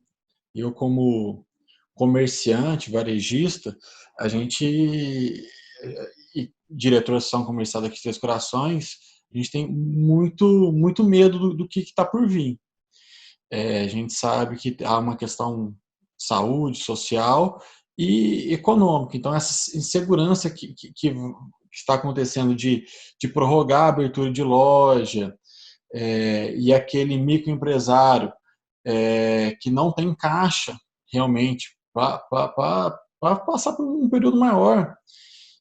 Eu, como comerciante, varejista, a gente, e diretor de ação comercial daqui de Três Corações, a a gente tem muito medo do que está por vir. A gente sabe que há uma questão de saúde, social e econômica. Então, essa insegurança que está acontecendo de prorrogar a abertura de loja, e aquele microempresário que não tem caixa realmente para passar por um período maior,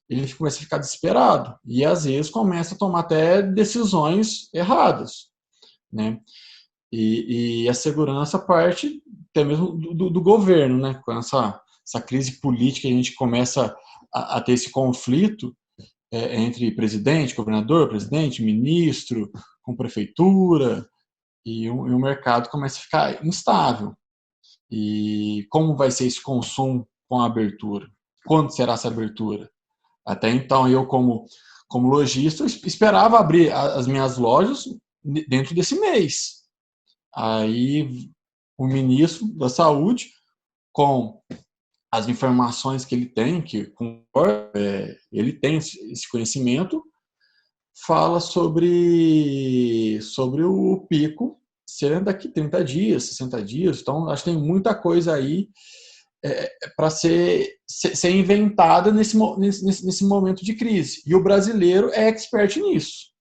ele começa a ficar desesperado e às vezes começa a tomar até decisões erradas, né? E a segurança parte até mesmo do governo, né? Com essa crise política, a gente começa a ter esse conflito entre presidente, governador, presidente, ministro, com prefeitura, e o mercado começa a ficar instável. E como vai ser esse consumo com a abertura? Quando será essa abertura? Até então, eu, como lojista, esperava abrir as minhas lojas dentro desse mês. Aí, o ministro da Saúde, com as informações que ele tem, ele tem esse conhecimento, fala sobre o pico ser daqui 30 dias, 60 dias. Então, acho que tem muita coisa aí para ser inventada nesse momento de crise. E o brasileiro é expert nisso.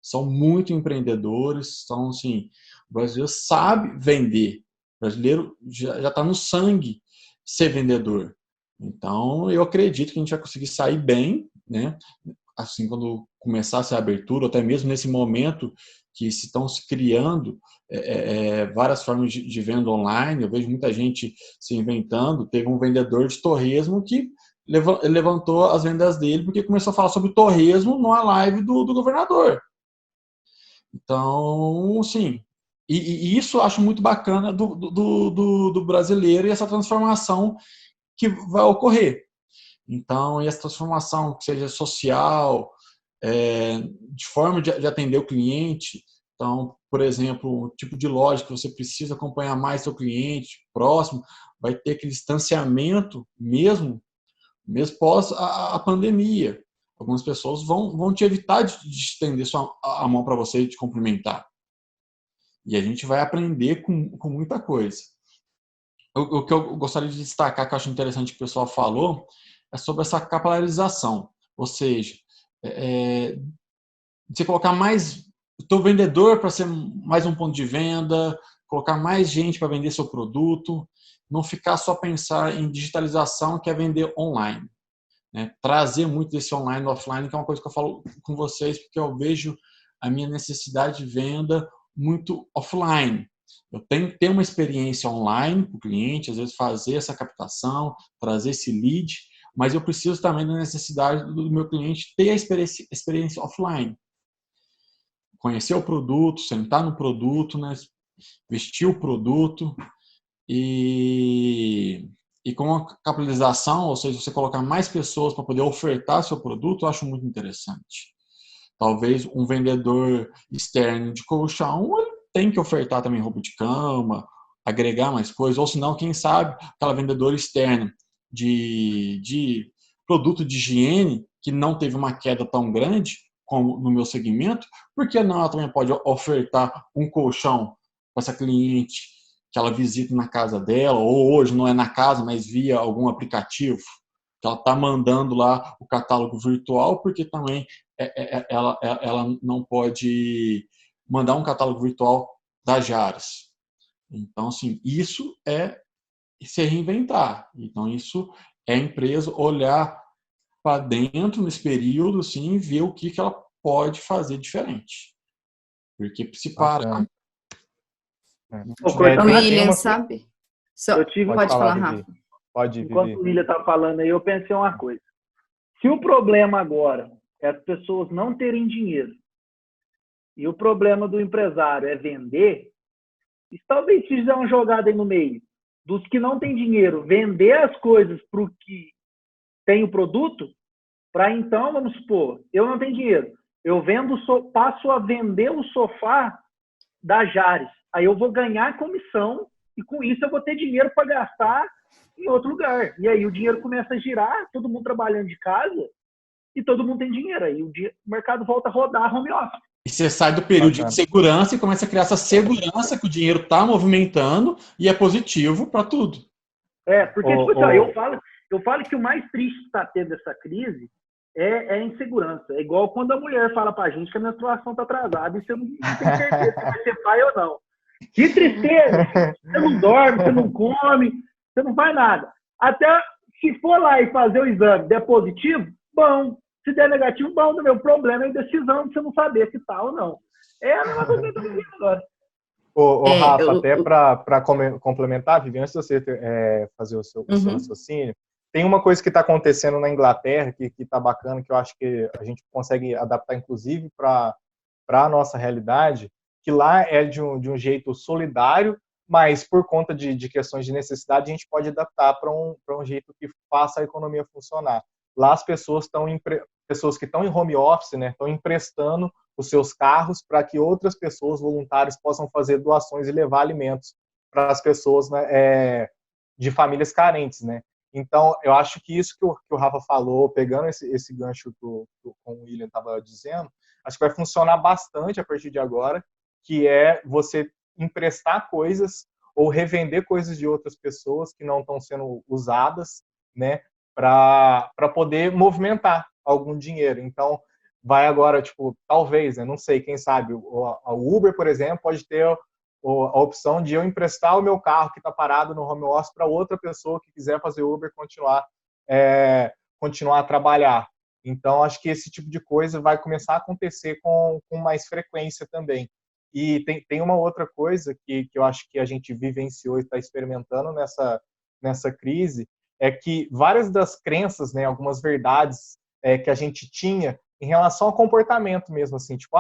São muito empreendedores, são, assim, o brasileiro sabe vender. O brasileiro já está no sangue ser vendedor. Então, eu acredito que a gente vai conseguir sair bem, né? Assim, quando começar a abertura, ou até mesmo nesse momento que se estão se criando várias formas de venda online. Eu vejo muita gente se inventando. Teve um vendedor de torresmo que levantou as vendas dele porque começou a falar sobre torresmo numa live do governador. Então, sim, e isso eu acho muito bacana do brasileiro e essa transformação que vai ocorrer. Então, e essa transformação, que seja social, de forma de atender o cliente. Então, por exemplo, o tipo de loja que você precisa acompanhar mais seu cliente próximo, vai ter aquele distanciamento mesmo pós a pandemia. Algumas pessoas vão te evitar de estender a mão para você e te cumprimentar. E a gente vai aprender com muita coisa. O que eu gostaria de destacar, que eu acho interessante que o pessoal falou, é sobre essa capilarização. Ou seja, você colocar mais o teu vendedor para ser mais um ponto de venda, colocar mais gente para vender seu produto, não ficar só pensar em digitalização, que é vender online. Né? Trazer muito desse online e offline, que é uma coisa que eu falo com vocês, porque eu vejo a minha necessidade de venda muito offline. Eu tenho que ter uma experiência online para o cliente, às vezes fazer essa captação, trazer esse lead, mas eu preciso também da necessidade do meu cliente ter a experiência offline. Conhecer o produto, sentar no produto, né? Vestir o produto e com a capitalização, ou seja, você colocar mais pessoas para poder ofertar seu produto, eu acho muito interessante. Talvez um vendedor externo de colchão, ele tem que ofertar também roupa de cama, agregar mais coisas, ou senão, quem sabe, aquela vendedora externa de produto de higiene, que não teve uma queda tão grande como no meu segmento, por que não ela também pode ofertar um colchão para essa cliente que ela visita na casa dela, ou hoje não é na casa, mas via algum aplicativo, que ela está mandando lá o catálogo virtual, porque também ela não pode mandar um catálogo virtual da Jares. Então, assim, isso é se reinventar. Então, isso é a empresa olhar para dentro nesse período, assim, e ver o que ela pode fazer diferente. Porque se parar... William, sabe? Pode falar, Rafa. Pode, enquanto Vivi. o William está falando aí, eu pensei uma coisa. Se o problema agora é as pessoas não terem dinheiro e o problema do empresário é vender, e talvez se fizer uma jogada aí no meio dos que não têm dinheiro, vender as coisas para o que tem o produto, para então, vamos supor, eu não tenho dinheiro, eu passo a vender o sofá da Jares, aí eu vou ganhar comissão e com isso eu vou ter dinheiro para gastar em outro lugar. E aí o dinheiro começa a girar, todo mundo trabalhando de casa e todo mundo tem dinheiro. Aí o mercado volta a rodar home office. E você sai do período de insegurança e começa a criar essa segurança que o dinheiro está movimentando e é positivo para tudo. Porque tipo assim, eu falo que o mais triste que está tendo essa crise é a insegurança. É igual quando a mulher fala pra gente que a menstruação está atrasada e você não tem certeza se vai ser pai ou não. Que tristeza! Você não dorme, você não come, você não faz nada. Até se for lá e fazer o exame, der positivo, bom. Se der negativo, bom. O meu problema é a indecisão de você não saber se tá ou não. É a mesma coisa que eu tô vivendo agora. Rafa, até para complementar, Vivi, antes de você fazer o seu raciocínio, tem uma coisa que está acontecendo na Inglaterra que está bacana, que eu acho que a gente consegue adaptar, inclusive, para a nossa realidade, que lá é de um jeito solidário, mas por conta de questões de necessidade, a gente pode adaptar para um jeito que faça a economia funcionar. Lá as pessoas que estão em home office, né, estão emprestando os seus carros para que outras pessoas, voluntários, possam fazer doações e levar alimentos para as pessoas, né, de famílias carentes, né. Então, eu acho que isso que o Rafa falou, pegando esse gancho que o William estava dizendo, acho que vai funcionar bastante a partir de agora, que é você emprestar coisas ou revender coisas de outras pessoas que não estão sendo usadas, né, para poder movimentar algum dinheiro. Então, vai agora, tipo, talvez, né, não sei, quem sabe, a Uber, por exemplo, pode ter a opção de eu emprestar o meu carro que está parado no home office para outra pessoa que quiser fazer Uber continuar a trabalhar. Então, acho que esse tipo de coisa vai começar a acontecer com mais frequência também. E tem uma outra coisa que eu acho que a gente vivenciou e está experimentando nessa crise, é que várias das crenças, né, algumas verdades que a gente tinha em relação ao comportamento mesmo, assim, tipo,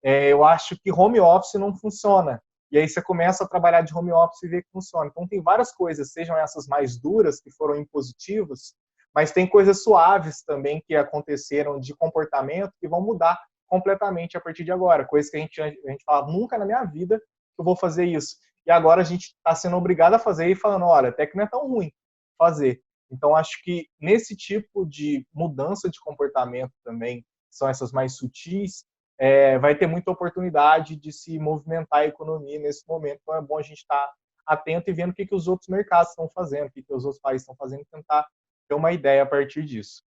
eu acho que home office não funciona. E aí você começa a trabalhar de home office e vê que funciona. Então tem várias coisas, sejam essas mais duras, que foram impositivas, mas tem coisas suaves também que aconteceram de comportamento que vão mudar completamente a partir de agora. Coisas que a gente fala, nunca na minha vida eu vou fazer isso. E agora a gente está sendo obrigado a fazer e falando, olha, até que não é tão ruim fazer. Então acho que nesse tipo de mudança de comportamento também, que são essas mais sutis, vai ter muita oportunidade de se movimentar a economia nesse momento. Então é bom a gente estar atento e vendo o que os outros mercados estão fazendo, o que os outros países estão fazendo, e tentar ter uma ideia a partir disso.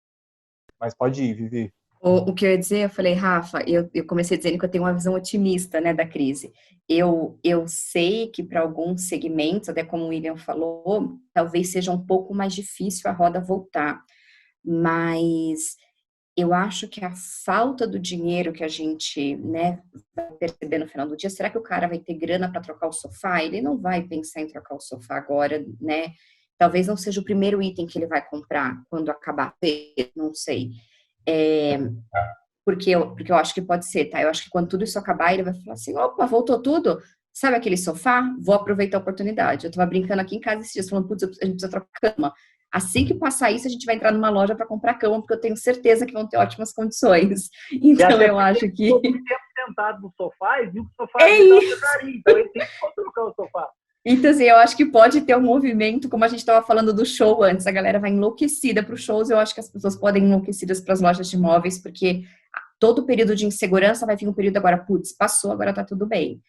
Mas pode ir, Vivi. O que eu ia dizer, eu falei, Rafa, eu comecei dizendo que eu tenho uma visão otimista, né, da crise. Eu sei que para alguns segmentos, até como o William falou, talvez seja um pouco mais difícil a roda voltar, mas eu acho que a falta do dinheiro que a gente, né, vai perceber no final do dia, será que o cara vai ter grana para trocar o sofá? Ele não vai pensar em trocar o sofá agora, né? Talvez não seja o primeiro item que ele vai comprar quando acabar, não sei. Porque eu acho que pode ser, tá? Eu acho que quando tudo isso acabar, ele vai falar assim, opa, voltou tudo? Sabe aquele sofá? Vou aproveitar a oportunidade. Eu tava brincando aqui em casa esses dias, falando, putz, a gente precisa trocar cama. Assim que passar isso, a gente vai entrar numa loja para comprar cama, porque eu tenho certeza que vão ter ótimas condições. Então, eu acho que... Todo tempo sentado no sofá e viu que o sofá estava carinho, então ele tem que trocar o sofá. Então, assim, eu acho que pode ter um movimento, como a gente estava falando do show antes, a galera vai enlouquecida para os shows, eu acho que as pessoas podem ir enlouquecidas para as lojas de imóveis, porque todo o período de insegurança vai vir um período agora, putz, passou, agora tá tudo bem.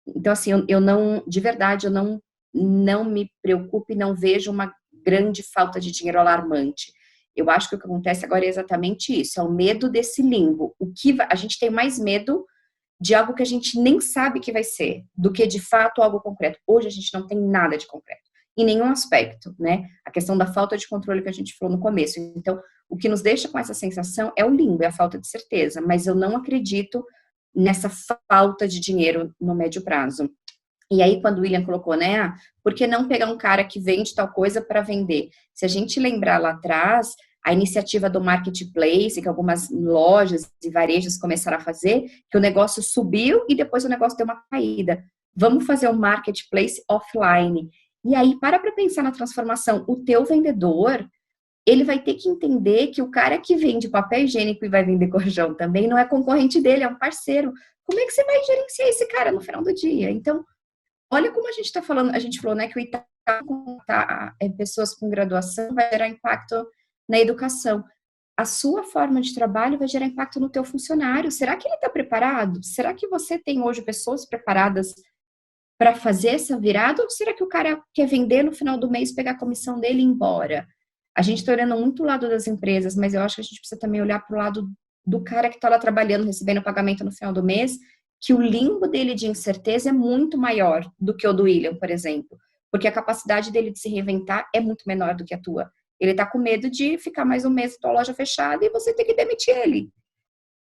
Então, assim, eu não, de verdade, eu não me preocupo e não vejo uma grande falta de dinheiro alarmante. Eu acho que o que acontece agora é exatamente isso, é o medo desse limbo. A gente tem mais medo de algo que a gente nem sabe que vai ser, do que de fato algo concreto. Hoje a gente não tem nada de concreto, em nenhum aspecto, né? A questão da falta de controle que a gente falou no começo. Então, o que nos deixa com essa sensação é o limbo, é a falta de certeza, mas eu não acredito nessa falta de dinheiro no médio prazo. E aí, quando o William colocou, né, por que não pegar um cara que vende tal coisa para vender? Se a gente lembrar lá atrás, a iniciativa do marketplace, que algumas lojas e varejos começaram a fazer, que o negócio subiu e depois o negócio deu uma caída. Vamos fazer um marketplace offline. E aí, para pensar na transformação, o teu vendedor, ele vai ter que entender que o cara que vende papel higiênico e vai vender colchão também não é concorrente dele, é um parceiro. Como é que você vai gerenciar esse cara no final do dia? Então, olha como a gente está falando, a gente falou, né, que o Itaú, pessoas com graduação, vai gerar impacto na educação. a sua forma de trabalho vai gerar impacto no teu funcionário. Será que ele está preparado? Será que você tem hoje pessoas preparadas para fazer essa virada? Ou será que o cara quer vender no final do mês, pegar a comissão dele e ir embora? A gente está olhando muito o lado das empresas, mas eu acho que a gente precisa também olhar para o lado do cara que está lá trabalhando, recebendo pagamento no final do mês, que o limbo dele de incerteza é muito maior do que o do William, por exemplo, porque a capacidade dele de se reinventar é muito menor do que a tua. Ele está com medo de ficar mais um mês com a loja fechada e você ter que demitir ele.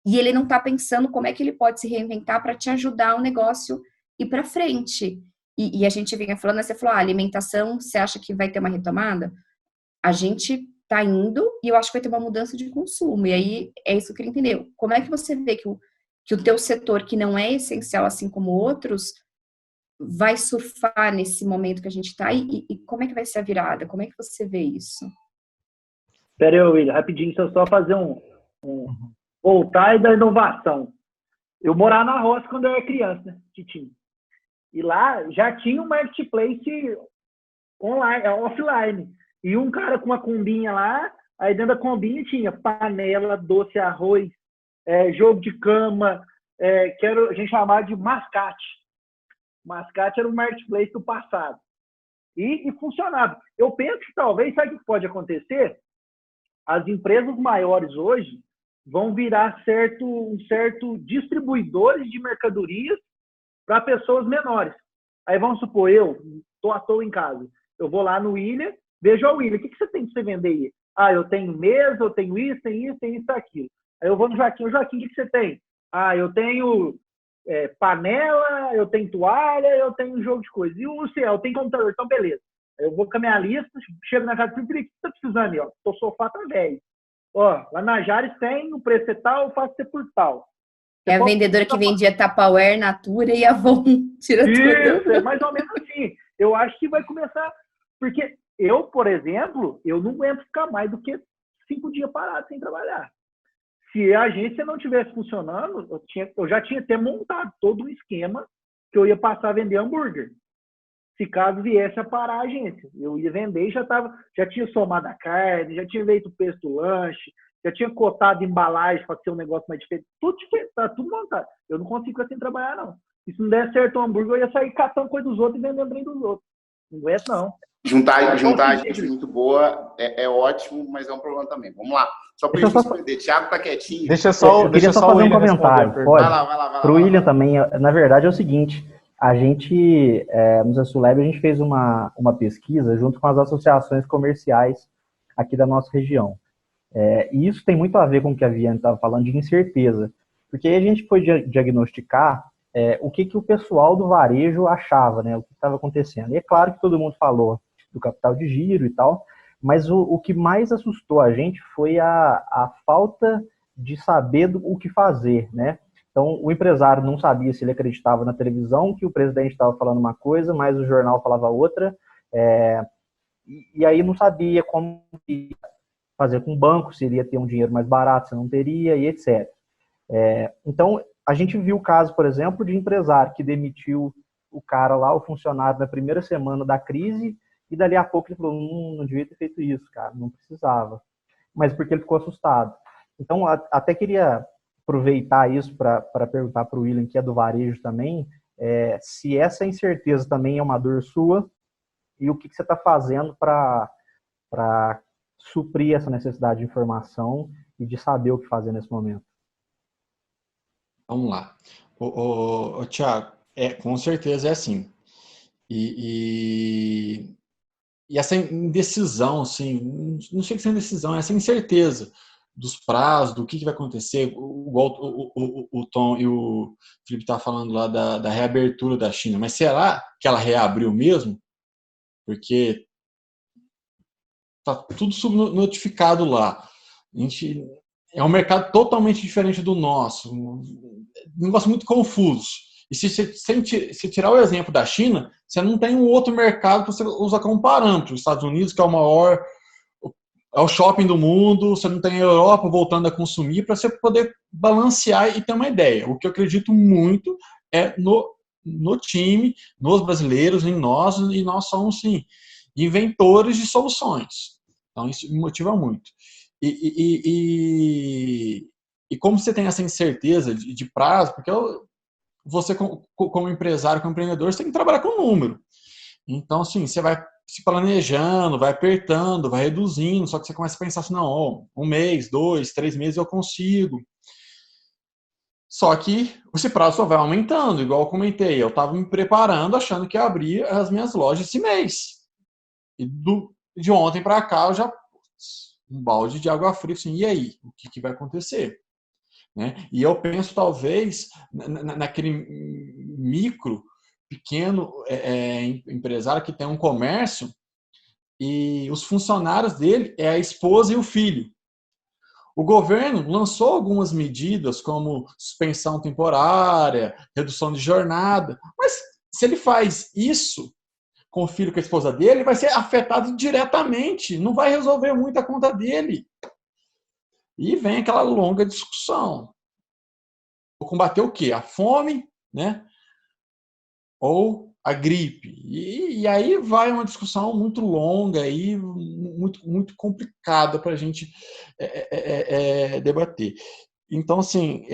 E ele não está pensando como é que ele pode se reinventar para te ajudar o negócio ir para frente. E a gente vinha falando, você falou, alimentação, você acha que vai ter uma retomada? A gente está indo e eu acho que vai ter uma mudança de consumo. E aí, é isso que eu queria entender. Como é que você vê que o teu setor, que não é essencial assim como outros, vai surfar nesse momento que a gente está? E como é que vai ser a virada? Como é que você vê isso? Espera aí, William, rapidinho, deixa eu só fazer voltar e da inovação. Eu morava na roça quando eu era criança, né, Titinho? E lá já tinha um marketplace online, offline. E um cara com uma combinha lá, aí dentro da combinha tinha panela, doce, arroz, jogo de cama, que a gente chamava de mascate. Mascate era o marketplace do passado. E funcionava. Eu penso que talvez, sabe o que pode acontecer? As empresas maiores hoje vão virar um certo distribuidores de mercadorias para pessoas menores. Aí vamos supor, eu estou à toa em casa. Eu vou lá no William, vejo o William, o que você tem para você vender aí? Eu tenho mesa, eu tenho isso, aquilo. Aí eu vou no Joaquim, Joaquim, o que você tem? Eu tenho panela, eu tenho toalha, eu tenho um jogo de coisas. E o Ciel, eu tenho computador, então beleza. Eu vou com a minha lista, chego na casa do Felipe, o que você está precisando aí? O sofá tá velho. Lá na Jares tem, o preço é tal, eu faço você por tal. É a vendedora que vendia Tupperware, Natura e Avon. Tira tudo. Isso, é mais ou menos assim. Eu acho que vai começar... Porque eu, por exemplo, eu não aguento ficar mais do que 5 dias parado sem trabalhar. Se a agência não estivesse funcionando, eu já tinha até montado todo um esquema que eu ia passar a vender hambúrguer. Se caso viesse a parar a agência. Eu ia vender e já tinha somado a carne, já tinha feito o preço do lanche, já tinha cotado embalagem para ser um negócio mais diferente. Tudo diferente, tá tudo montado. Eu não consigo ficar sem trabalhar, não. E se não der certo o hambúrguer, eu ia sair catando coisa dos outros e vendendo trem dos outros. Não aguento, não. Juntar gente muito boa é ótimo, mas é um problema também. Vamos lá. Só para a gente responder. Thiago tá quietinho. Eu queria só fazer um comentário. Pode? Vai lá. Para o William também, na verdade é o seguinte, a gente, no ZessuLab, a gente fez uma pesquisa junto com as associações comerciais aqui da nossa região. E isso tem muito a ver com o que a Viane estava falando de incerteza, porque aí a gente foi diagnosticar o que o pessoal do varejo achava, né, o que estava acontecendo. E é claro que todo mundo falou do capital de giro e tal, mas o que mais assustou a gente foi a falta de saber o que fazer, né? Então, o empresário não sabia se ele acreditava na televisão, que o presidente estava falando uma coisa, mas o jornal falava outra, e aí não sabia como fazer com o banco, se iria ter um dinheiro mais barato, se não teria, e etc. Então, a gente viu o caso, por exemplo, de empresário que demitiu o cara lá, o funcionário, na primeira semana da crise, e dali a pouco ele falou, não devia ter feito isso, cara, não precisava. Mas porque ele ficou assustado. Então, até queria aproveitar isso para perguntar para o William, que é do varejo também, se essa incerteza também é uma dor sua, e o que você está fazendo para suprir essa necessidade de informação e de saber o que fazer nesse momento. Vamos lá. Thiago, com certeza é assim. E essa indecisão, assim, não sei o que é indecisão, essa incerteza dos prazos, do que vai acontecer, igual o Tom e o Felipe estavam falando lá da reabertura da China, mas será que ela reabriu mesmo? Porque tá tudo subnotificado lá. É um mercado totalmente diferente do nosso, um negócio muito confuso. E se tirar o exemplo da China, você não tem um outro mercado para você usar como parâmetro. Os Estados Unidos, que é o maior, é o shopping do mundo, você não tem a Europa voltando a consumir, para você poder balancear e ter uma ideia. O que eu acredito muito é no time, nos brasileiros, em nós, e nós somos, sim, inventores de soluções. Então, isso me motiva muito. E como você tem essa incerteza de prazo, porque você, como empresário, como empreendedor, você tem que trabalhar com número. Então, assim, você vai se planejando, vai apertando, vai reduzindo, só que você começa a pensar assim, não, ó, 1 mês, 2, 3 meses eu consigo. Só que esse prazo só vai aumentando, igual eu comentei. Eu estava me preparando, achando que ia abrir as minhas lojas esse mês. E de ontem para cá, eu já... Um balde de água fria, assim, e aí? O que vai acontecer? Né? E eu penso, talvez, naquele micro, pequeno empresário que tem um comércio e os funcionários dele é a esposa e o filho. O governo lançou algumas medidas, como suspensão temporária, redução de jornada, mas se ele faz isso com o filho e com a esposa dele, ele vai ser afetado diretamente, não vai resolver muito a conta dele. E vem aquela longa discussão. Vou combater o quê? A fome, né? Ou a gripe? E aí vai uma discussão muito longa e muito complicada para a gente debater. Então, assim,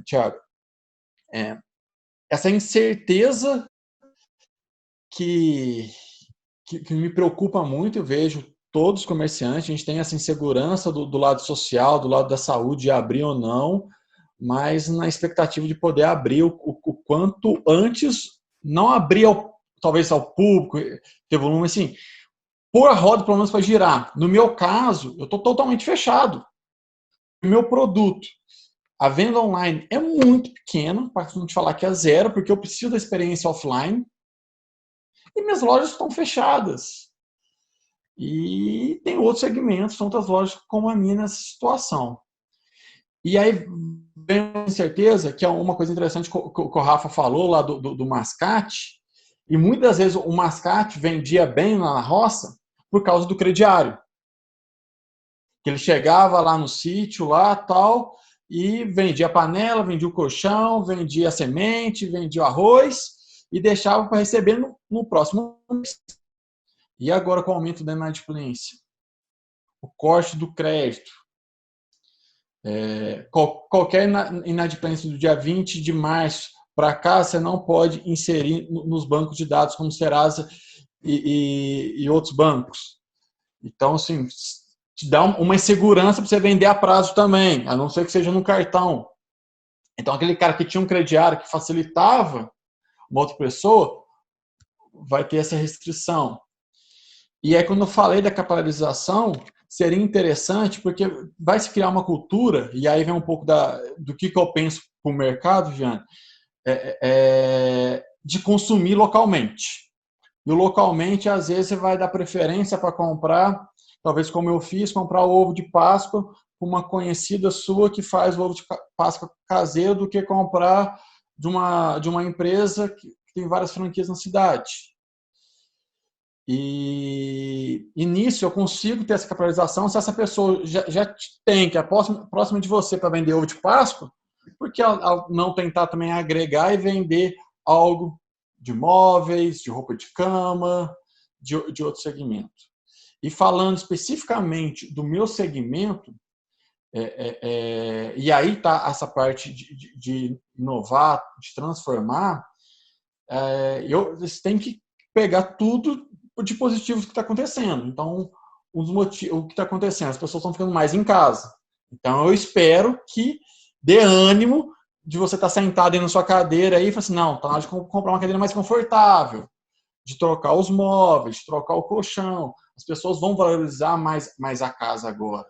Thiago, essa incerteza que me preocupa muito, eu vejo todos os comerciantes, a gente tem essa insegurança do lado social, do lado da saúde, de abrir ou não, mas na expectativa de poder abrir o quanto antes, não abrir talvez ao público, ter volume, assim, pôr a roda pelo menos para girar. No meu caso, eu estou totalmente fechado. O meu produto, a venda online é muito pequena, para não te falar que é zero, porque eu preciso da experiência offline, e minhas lojas estão fechadas. E tem outros segmentos, outras lojas como a minha nessa situação. E aí vem a certeza que é uma coisa interessante que o Rafa falou lá do mascate, e muitas vezes o mascate vendia bem na roça por causa do crediário. Que ele chegava lá no sítio, lá tal, e vendia a panela, vendia o colchão, vendia a semente, vendia o arroz, e deixava para receber no próximo mês. E agora com o aumento da inadimplência? O corte do crédito. Qualquer inadimplência do dia 20 de março para cá, você não pode inserir nos bancos de dados como Serasa e outros bancos. Então, assim, te dá uma insegurança para você vender a prazo também, a não ser que seja no cartão. Então, aquele cara que tinha um crediário que facilitava uma outra pessoa, vai ter essa restrição. E aí, quando eu falei da capilarização, seria interessante, porque vai se criar uma cultura, e aí vem um pouco do que eu penso para o mercado, Jean, de consumir localmente. E o localmente, às vezes, você vai dar preferência para comprar, talvez como eu fiz, comprar o ovo de Páscoa com uma conhecida sua que faz o ovo de Páscoa caseiro, do que comprar de uma empresa que tem várias franquias na cidade. E nisso eu consigo ter essa capitalização se essa pessoa já tem, que é próxima de você para vender ovo de Páscoa, porque ela não tentar também agregar e vender algo de móveis, de roupa de cama, de outro segmento. E falando especificamente do meu segmento, e aí está essa parte de inovar, de transformar, você tem que pegar tudo de positivos que está acontecendo. Então, o que está acontecendo? As pessoas estão ficando mais em casa. Então, eu espero que dê ânimo de você estar sentado aí na sua cadeira e falar assim, não, está na hora de comprar uma cadeira mais confortável, de trocar os móveis, de trocar o colchão. As pessoas vão valorizar mais a casa agora.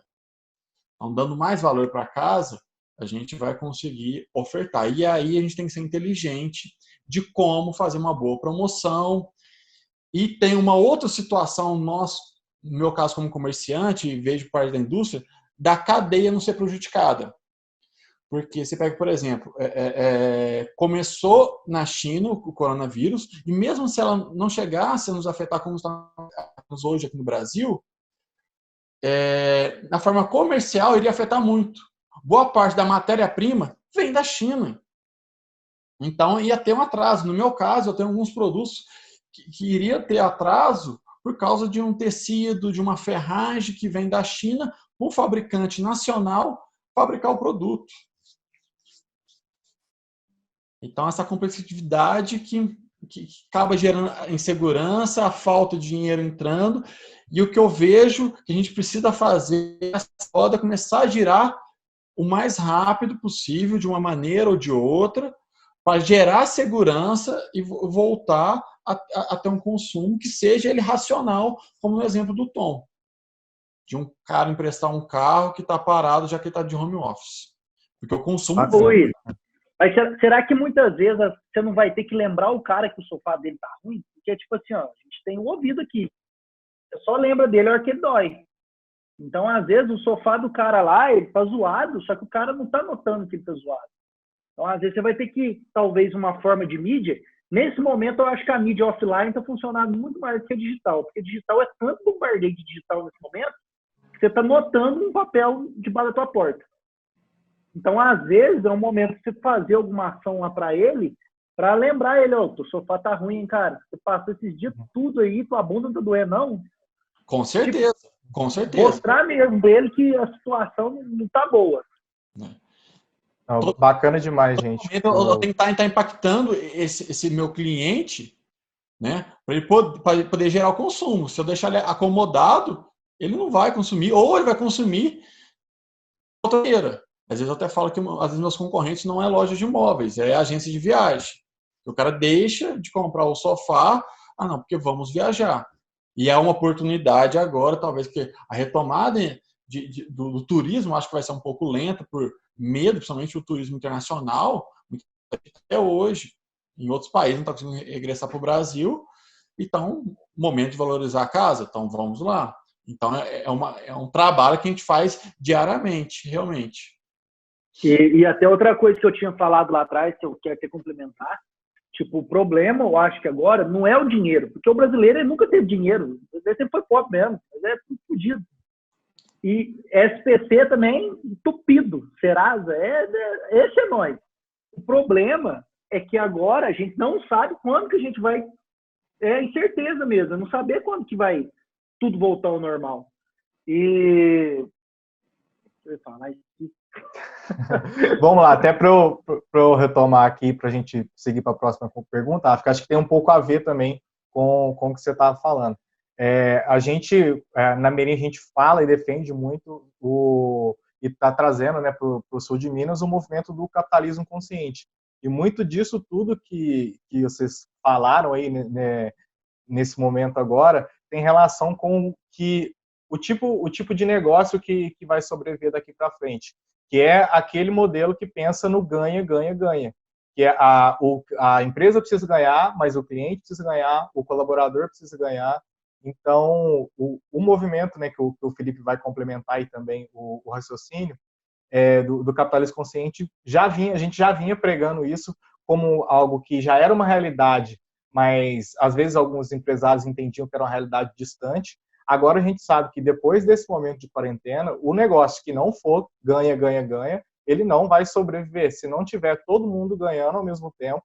Então, dando mais valor para a casa, a gente vai conseguir ofertar. E aí a gente tem que ser inteligente de como fazer uma boa promoção. E tem uma outra situação, no meu caso como comerciante, e vejo parte da indústria, da cadeia não ser prejudicada. Porque você pega, por exemplo, começou na China o coronavírus, e mesmo se ela não chegasse a nos afetar como estamos hoje aqui no Brasil, na forma comercial iria afetar muito. Boa parte da matéria-prima vem da China. Então ia ter um atraso. No meu caso, eu tenho alguns produtos que iria ter atraso por causa de um tecido, de uma ferragem que vem da China, o fabricante nacional fabricar o produto. Então, essa complexidade que acaba gerando insegurança, a falta de dinheiro entrando, e o que eu vejo que a gente precisa fazer é essa roda começar a girar o mais rápido possível, de uma maneira ou de outra, para gerar segurança e voltar a ter um consumo que seja ele racional, como no exemplo do Tom, de um cara emprestar um carro que está parado já que ele está de home office. Porque o consumo... Oi. Mas será que muitas vezes você não vai ter que lembrar o cara que o sofá dele tá ruim? Porque, tipo assim, ó, a gente tem um ouvido aqui. Você só lembra dele a hora que ele dói. Então, às vezes, o sofá do cara lá, ele tá zoado, só que o cara não tá notando que ele tá zoado. Então, às vezes, você vai ter que, talvez, uma forma de mídia. Nesse momento, eu acho que a mídia offline tá funcionando muito mais do que a digital. Porque a digital é tanto bombardeio de digital nesse momento, que você tá notando um papel debaixo da tua porta. Então, às vezes, é um momento de você fazer alguma ação lá para ele, para lembrar ele, ó, teu sofá tá ruim, hein, cara? Você passou esses dias tudo aí, tua bunda não tá doendo, não? Com certeza, tipo, com certeza. Mostrar mesmo pra ele que a situação não tá boa. Não, bacana demais, gente. Eu tenho que estar impactando esse meu cliente, né, para ele poder gerar o consumo. Se eu deixar ele acomodado, ele não vai consumir, ou ele vai consumir de outra maneira. Às vezes eu até falo que às vezes meus concorrentes não é loja de imóveis, é agência de viagem. O cara deixa de comprar o sofá, não, porque vamos viajar. E é uma oportunidade agora, talvez, porque a retomada do turismo acho que vai ser um pouco lenta por medo, principalmente o turismo internacional, até hoje. Em outros países não está conseguindo regressar para o Brasil. Então, momento de valorizar a casa, então vamos lá. Então, é um trabalho que a gente faz diariamente, realmente. E até outra coisa que eu tinha falado lá atrás, que eu quero até complementar, tipo, o problema, eu acho que agora, não é o dinheiro, porque o brasileiro ele nunca teve dinheiro, ele sempre foi pobre mesmo, mas é tudo fodido. E SPC também, entupido, Serasa, esse é nós. O problema é que agora a gente não sabe quando que a gente vai, incerteza mesmo, não saber quando que vai tudo voltar ao normal. E... eu ia falar isso. Vamos lá, até para eu retomar aqui, para a gente seguir para a próxima pergunta, acho que tem um pouco a ver também com o que você estava falando. A gente, na Merim, a gente fala e defende muito e está trazendo, né, para o sul de Minas o movimento do capitalismo consciente. E muito disso tudo que vocês falaram aí, né, nesse momento agora tem relação com o tipo de negócio que vai sobreviver daqui para frente, que é aquele modelo que pensa no ganha, ganha, ganha. Que é a empresa precisa ganhar, mas o cliente precisa ganhar, o colaborador precisa ganhar. Então, o movimento, né, que o Felipe vai complementar aí também o raciocínio, do capitalismo consciente, a gente já vinha pregando isso como algo que já era uma realidade, mas às vezes alguns empresários entendiam que era uma realidade distante. Agora a gente sabe que depois desse momento de quarentena, o negócio que não for ganha, ganha, ganha, ele não vai sobreviver. Se não tiver todo mundo ganhando ao mesmo tempo,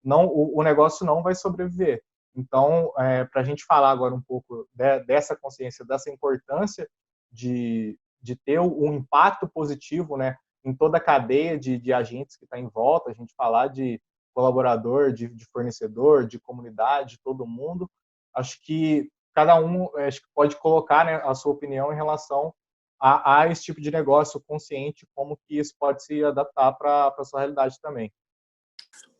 o negócio não vai sobreviver. Então, para a gente falar agora um pouco dessa consciência, dessa importância de ter um impacto positivo, né, em toda a cadeia de agentes que está em volta, a gente falar de colaborador, de fornecedor, de comunidade, de todo mundo, acho que cada um pode colocar, né, a sua opinião em relação a esse tipo de negócio consciente, como que isso pode se adaptar para a sua realidade também.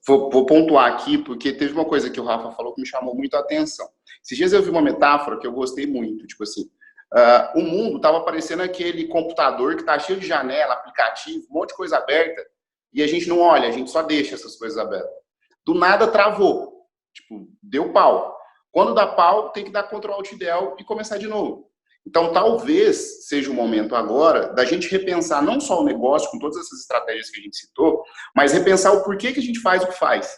Vou pontuar aqui, porque teve uma coisa que o Rafa falou que me chamou muito a atenção. Esses dias eu vi uma metáfora que eu gostei muito, tipo assim, o mundo estava parecendo aquele computador que está cheio de janela, aplicativo, um monte de coisa aberta, e a gente não olha, a gente só deixa essas coisas abertas. Do nada travou, tipo, deu pau. Quando dá pau, tem que dar Ctrl Alt Del e começar de novo. Então, talvez seja o momento agora da gente repensar não só o negócio, com todas essas estratégias que a gente citou, mas repensar o porquê que a gente faz o que faz.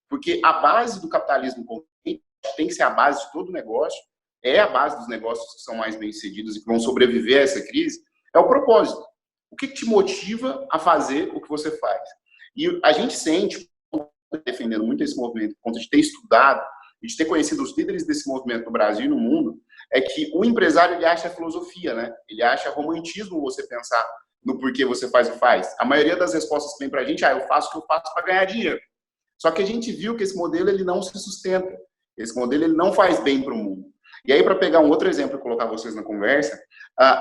Porque a base do capitalismo tem que ser a base de todo o negócio, é a base dos negócios que são mais bem-sucedidos e que vão sobreviver a essa crise, é o propósito. O que te motiva a fazer o que você faz? E a gente sente, defendendo muito esse movimento, por conta de ter estudado, e de ter conhecido os líderes desse movimento no Brasil e no mundo, é que o empresário, ele acha a filosofia, né? Ele acha romantismo você pensar no porquê você faz o que faz. A maioria das respostas que vem pra gente, eu faço o que eu faço para ganhar dinheiro. Só que a gente viu que esse modelo, ele não se sustenta. Esse modelo, ele não faz bem para o mundo. E aí, para pegar um outro exemplo e colocar vocês na conversa,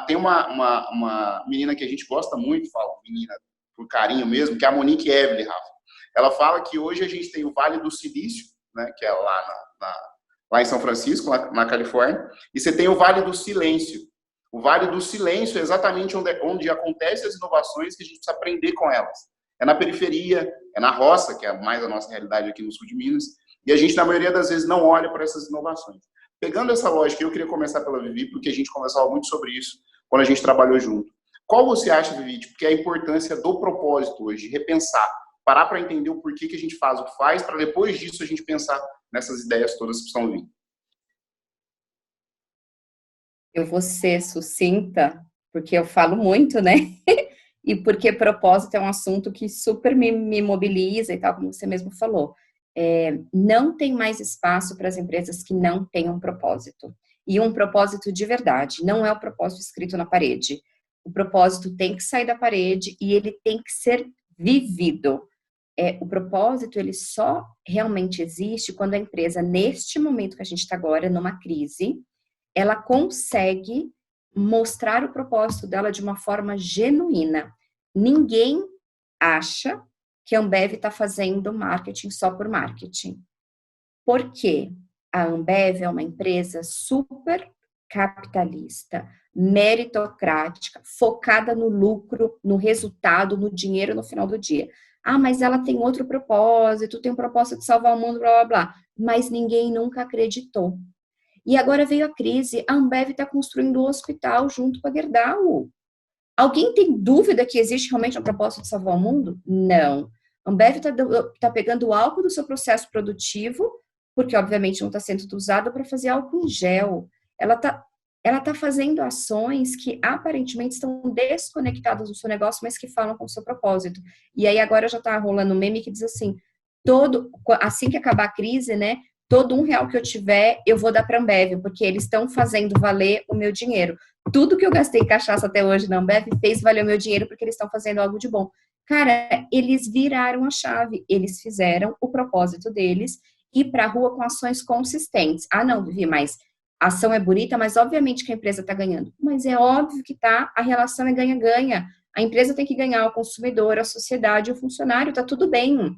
tem uma menina que a gente gosta muito, falo menina por carinho mesmo, que é a Monique Evelyn, Rafa. Ela fala que hoje a gente tem o Vale do Silício, né, que é lá em São Francisco, na Califórnia, e você tem o Vale do Silêncio. O Vale do Silêncio é exatamente onde acontecem as inovações que a gente precisa aprender com elas. É na periferia, é na roça, que é mais a nossa realidade aqui no sul de Minas, e a gente, na maioria das vezes, não olha para essas inovações. Pegando essa lógica, eu queria começar pela Vivi, porque a gente conversava muito sobre isso quando a gente trabalhou junto. Qual você acha, Vivi, que é a importância do propósito hoje, de repensar, parar para entender o porquê que a gente faz o que faz, para depois disso a gente pensar nessas ideias todas que precisam vir? Eu vou ser sucinta, porque eu falo muito, né? E porque propósito é um assunto que super me mobiliza e tal, como você mesmo falou. Não tem mais espaço para as empresas que não tenham propósito. E um propósito de verdade, não é o propósito escrito na parede. O propósito tem que sair da parede e ele tem que ser vivido. O propósito, ele só realmente existe quando a empresa, neste momento que a gente está agora, numa crise, ela consegue mostrar o propósito dela de uma forma genuína. Ninguém acha que a Ambev está fazendo marketing só por marketing. Por quê? A Ambev é uma empresa super capitalista, meritocrática, focada no lucro, no resultado, no dinheiro no final do dia. Mas ela tem outro propósito, tem um propósito de salvar o mundo, blá, blá, blá. Mas ninguém nunca acreditou. E agora veio a crise, a Ambev está construindo um hospital junto com a Gerdau. Alguém tem dúvida que existe realmente um propósito de salvar o mundo? Não. A Ambev está pegando o álcool do seu processo produtivo, porque obviamente não está sendo usado para fazer álcool em gel. Ela tá fazendo ações que aparentemente estão desconectadas do seu negócio, mas que falam com o seu propósito. E aí agora já está rolando um meme que diz assim, assim que acabar a crise, né, todo R$1 que eu tiver, eu vou dar para a Ambev, porque eles estão fazendo valer o meu dinheiro. Tudo que eu gastei em cachaça até hoje na Ambev fez valer o meu dinheiro, porque eles estão fazendo algo de bom. Cara, eles viraram a chave, eles fizeram o propósito deles, ir para a rua com ações consistentes. Não, Vivi, mas a ação é bonita, mas obviamente que a empresa está ganhando. Mas é óbvio que tá, a relação é ganha-ganha. A empresa tem que ganhar o consumidor, a sociedade, o funcionário, tá tudo bem.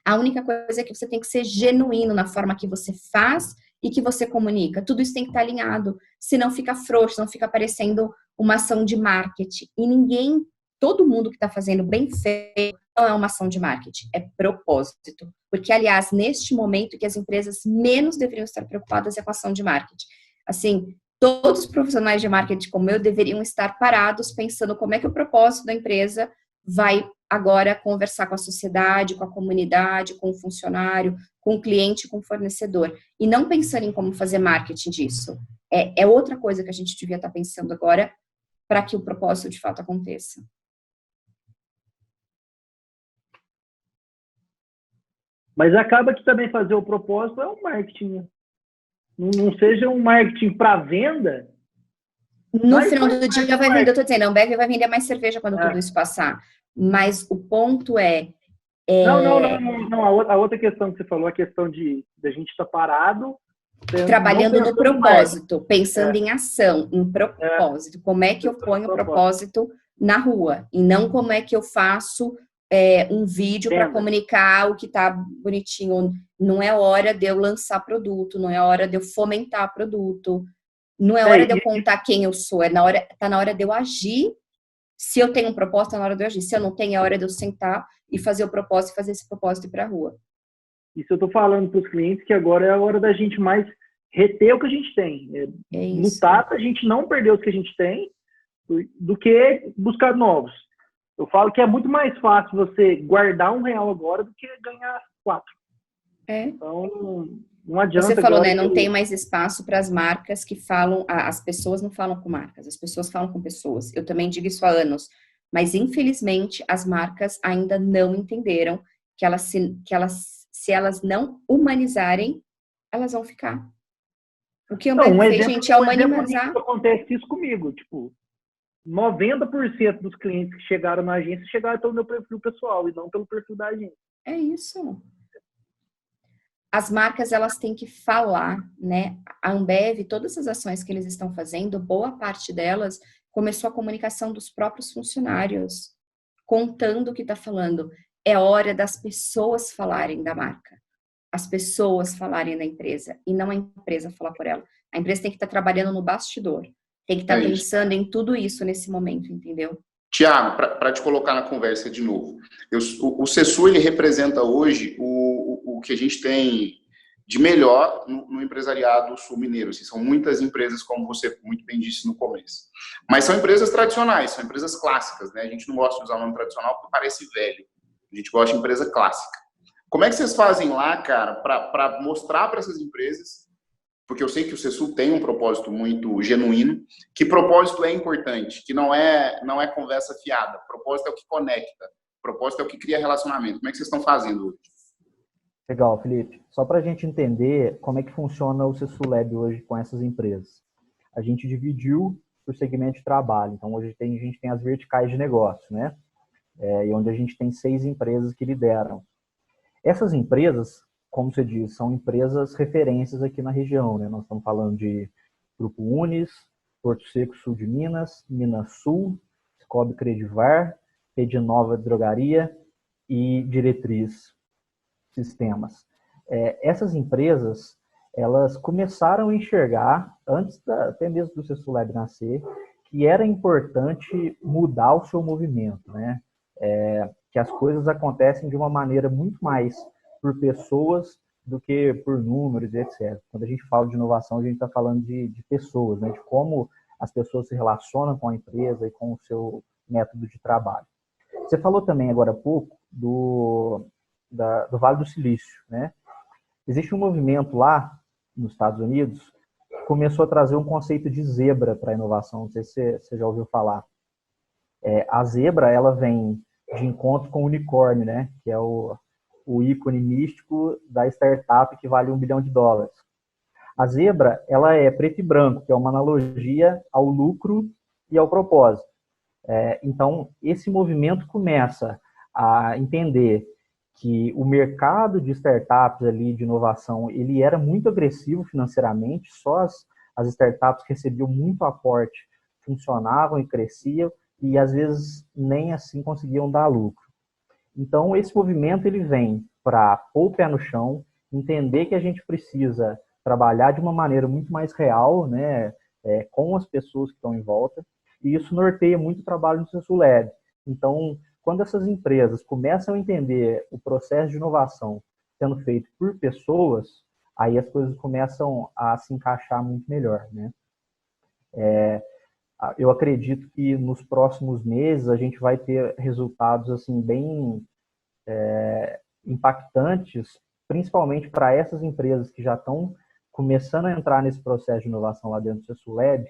A única coisa é que você tem que ser genuíno na forma que você faz e que você comunica. Tudo isso tem que estar alinhado, senão fica frouxo, não fica parecendo uma ação de marketing. E todo mundo que está fazendo bem feito não é uma ação de marketing, é propósito. Porque, aliás, neste momento que as empresas menos deveriam estar preocupadas é com a ação de marketing. Assim, todos os profissionais de marketing como eu deveriam estar parados pensando como é que o propósito da empresa vai agora conversar com a sociedade, com a comunidade, com o funcionário, com o cliente, com o fornecedor. E não pensando em como fazer marketing disso. É outra coisa que a gente devia estar pensando agora para que o propósito de fato aconteça. Mas acaba que também fazer o propósito é um marketing. Não seja um marketing para venda. No final do dia vai vender, eu tô dizendo, a Ambev vai vender mais cerveja quando tudo isso passar. Mas o ponto é... Não. A outra questão que você falou, a questão de a gente estar parado... Trabalhando no propósito, pensando em ação, em propósito. Como é que eu ponho o propósito na rua? E não como é que eu faço um vídeo para comunicar o que tá bonitinho. Não é hora de eu lançar produto, não é hora de eu fomentar produto, não é hora de eu contar quem eu sou, tá na hora de eu agir. Se eu tenho um propósito, é na hora de eu agir. Se eu não tenho, é hora de eu sentar e fazer o propósito, fazer esse propósito ir para a rua. Isso eu estou falando para os clientes que agora é a hora da gente mais reter o que a gente tem. Lutar para a gente não perder os que a gente tem do que buscar novos. Eu falo que é muito mais fácil você guardar R$1 agora do que ganhar 4. Então, não adianta. Você falou, né? Não tem mais espaço para as marcas que falam. As pessoas não falam com marcas, as pessoas falam com pessoas. Eu também digo isso há anos. Mas, infelizmente, as marcas ainda não entenderam que se elas não humanizarem, elas vão ficar. O que a Ambev fez, gente, é humanizar. Acontece isso comigo, tipo, 90% dos clientes que chegaram na agência chegaram pelo meu perfil pessoal e não pelo perfil da agência. É isso. As marcas, elas têm que falar, né? A Ambev, todas as ações que eles estão fazendo, boa parte delas começou a comunicação dos próprios funcionários, contando o que está falando. É hora das pessoas falarem da marca, as pessoas falarem da empresa, e não a empresa falar por ela. A empresa tem que estar trabalhando no bastidor, tem que estar pensando em tudo isso nesse momento, entendeu? Tiago, para te colocar na conversa de novo, o CESU, ele representa hoje o que a gente tem de melhor no empresariado sul-mineiro. Assim, são muitas empresas, como você muito bem disse no começo. Mas são empresas tradicionais, são empresas clássicas, né? A gente não gosta de usar o nome tradicional porque parece velho. A gente gosta de empresa clássica. Como é que vocês fazem lá, cara, para mostrar para essas empresas, porque eu sei que o CESU tem um propósito muito genuíno, que propósito é importante, que não é conversa fiada. Propósito é o que conecta, propósito é o que cria relacionamento. Como é que vocês estão fazendo hoje? Legal, Felipe. Só para a gente entender como é que funciona o CESU Lab hoje com essas empresas. A gente dividiu por segmento de trabalho. Então, hoje a gente tem as verticais de negócio, né? E onde a gente tem 6 empresas que lideram. Essas empresas, como você diz, são empresas referências aqui na região, né? Nós estamos falando de Grupo Unis, Porto Seco Sul de Minas, Minas Sul, Cicobi Credivar, Rede Nova de Drogaria e Diretriz Sistemas. Essas empresas, elas começaram a enxergar, antes até mesmo do CESU Lab nascer, que era importante mudar o seu movimento, né? Que as coisas acontecem de uma maneira muito mais por pessoas do que por números, etc. Quando a gente fala de inovação, a gente está falando de pessoas, né? De como as pessoas se relacionam com a empresa e com o seu método de trabalho. Você falou também agora há pouco do Vale do Silício, né? Existe um movimento lá nos Estados Unidos que começou a trazer um conceito de zebra para a inovação. Não sei se você já ouviu falar. A zebra, ela vem de encontro com o unicórnio, né? Que é o ícone místico da startup que vale $1 bilhão. A zebra, ela é preto e branco, que é uma analogia ao lucro e ao propósito. Então, esse movimento começa a entender que o mercado de startups ali, de inovação, ele era muito agressivo financeiramente, só as startups que recebiam muito aporte funcionavam e cresciam, e às vezes nem assim conseguiam dar lucro. Então, esse movimento ele vem para pôr o pé no chão, entender que a gente precisa trabalhar de uma maneira muito mais real, né, com as pessoas que estão em volta, e isso norteia muito o trabalho do CESU Lab. Então, quando essas empresas começam a entender o processo de inovação sendo feito por pessoas, aí as coisas começam a se encaixar muito melhor, né? Eu acredito que nos próximos meses a gente vai ter resultados assim bem impactantes, principalmente para essas empresas que já estão começando a entrar nesse processo de inovação lá dentro do CESU Lab,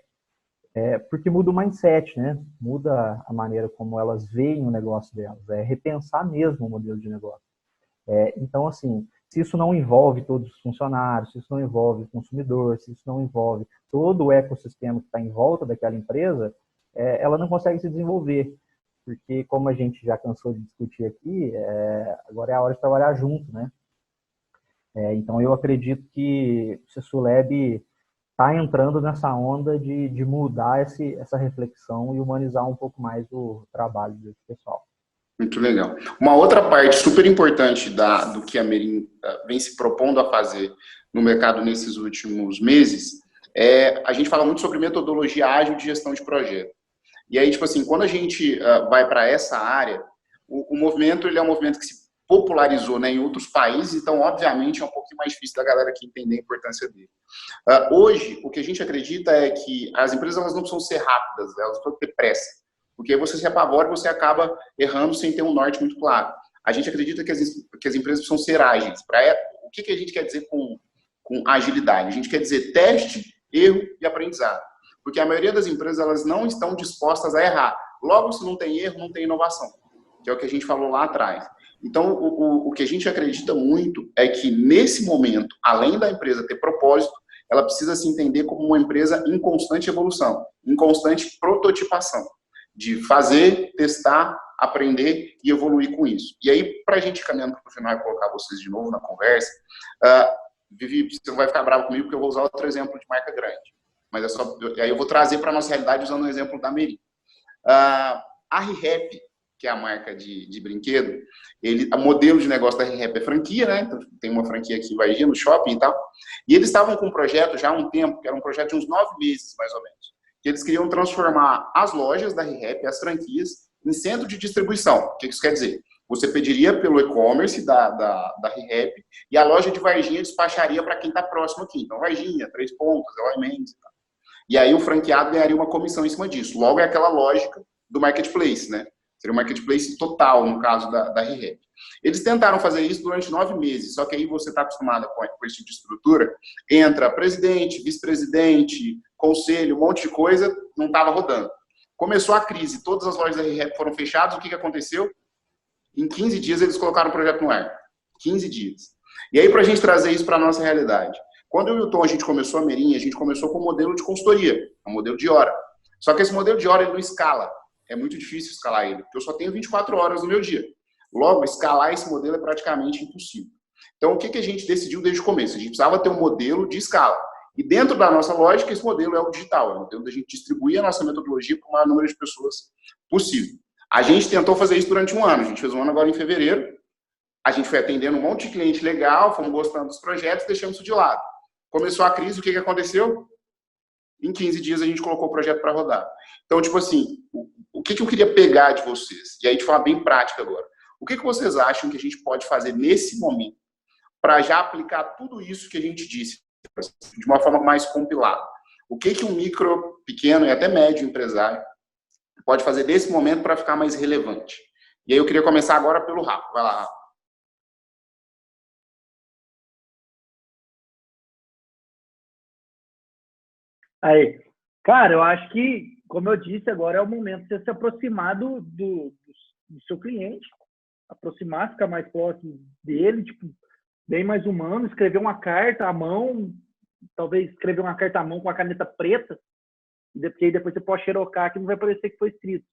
porque muda o mindset, né? Muda a maneira como elas veem o negócio delas, repensar mesmo o modelo de negócio. Então, assim, se isso não envolve todos os funcionários, se isso não envolve o consumidor, se isso não envolve todo o ecossistema que está em volta daquela empresa, ela não consegue se desenvolver. Porque, como a gente já cansou de discutir aqui, agora é a hora de trabalhar junto, né? Então, eu acredito que o CESU Lab está entrando nessa onda de mudar essa reflexão e humanizar um pouco mais o trabalho desse pessoal. Muito legal. Uma outra parte super importante do que a Merim vem se propondo a fazer no mercado nesses últimos meses a gente fala muito sobre metodologia ágil de gestão de projeto. E aí, tipo assim, quando a gente vai para essa área, o movimento ele é um movimento que se popularizou, né, em outros países, então, obviamente, é um pouquinho mais difícil da galera aqui entender a importância dele. Hoje, o que a gente acredita é que as empresas elas não precisam ser rápidas, elas precisam ter pressa, porque aí você se apavora e você acaba errando sem ter um norte muito claro. A gente acredita que as empresas precisam ser ágeis. O que a gente quer dizer com agilidade? A gente quer dizer teste, erro e aprendizado. Porque a maioria das empresas elas não estão dispostas a errar. Logo, se não tem erro, não tem inovação, que é o que a gente falou lá atrás. Então, o que a gente acredita muito é que, nesse momento, além da empresa ter propósito, ela precisa se entender como uma empresa em constante evolução, em constante prototipação, de fazer, testar, aprender e evoluir com isso. E aí, para a gente caminhando para o final e colocar vocês de novo na conversa, Vivi, você não vai ficar bravo comigo porque eu vou usar outro exemplo de marca grande, mas é só, aí eu vou trazer para a nossa realidade usando o exemplo da Meri. A ReHap, que é a marca de brinquedo, o modelo de negócio da ReHap é franquia, né? Então, tem uma franquia aqui em Varginha, no shopping e tal. E eles estavam com um projeto já há um tempo, que era um projeto de uns 9 meses, mais ou menos, que eles queriam transformar as lojas da ReHap, as franquias, em centro de distribuição. O que isso quer dizer? Você pediria pelo e-commerce da ReHap e a loja de Varginha despacharia para quem está próximo aqui. Então, Varginha, Três Pontas, Eloy Mendes e tal. E aí o franqueado ganharia uma comissão em cima disso. Logo, é aquela lógica do marketplace, né? Seria um marketplace total, no caso da ReHap. Eles tentaram fazer isso durante 9 meses, só que aí você está acostumado com esse tipo de estrutura, entra presidente, vice-presidente, conselho, um monte de coisa, não estava rodando. Começou a crise, todas as lojas da ReHap foram fechadas, o que aconteceu? Em 15 dias eles colocaram o projeto no ar. 15 dias. E aí, para a gente trazer isso para a nossa realidade, quando eu e o Tom, a gente começou a Merim, a gente começou com um modelo de consultoria, um modelo de hora. Só que esse modelo de hora, ele não escala. É muito difícil escalar ele, porque eu só tenho 24 horas no meu dia. Logo, escalar esse modelo é praticamente impossível. Então, o que a gente decidiu desde o começo? A gente precisava ter um modelo de escala. E dentro da nossa lógica, esse modelo é o digital. É o modelo da gente distribuir a nossa metodologia para o maior número de pessoas possível. A gente tentou fazer isso durante um ano. A gente fez um ano agora em fevereiro. A gente foi atendendo um monte de cliente legal, fomos gostando dos projetos, deixamos isso de lado. Começou a crise, o que aconteceu? Em 15 dias a gente colocou o projeto para rodar. Então, tipo assim, o que eu queria pegar de vocês? E aí, de forma bem prática agora. O que vocês acham que a gente pode fazer nesse momento para já aplicar tudo isso que a gente disse de uma forma mais compilada? O que um micro, pequeno e até médio empresário pode fazer nesse momento para ficar mais relevante? E aí eu queria começar agora pelo Rafa. Vai lá, Rafa. Aí, cara, eu acho que, como eu disse, agora é o momento de você se aproximar do seu cliente, aproximar, ficar mais próximo dele, tipo, bem mais humano, escrever uma carta à mão, talvez escrever uma carta à mão com a caneta preta, porque aí depois você pode xerocar que não vai parecer que foi escrito.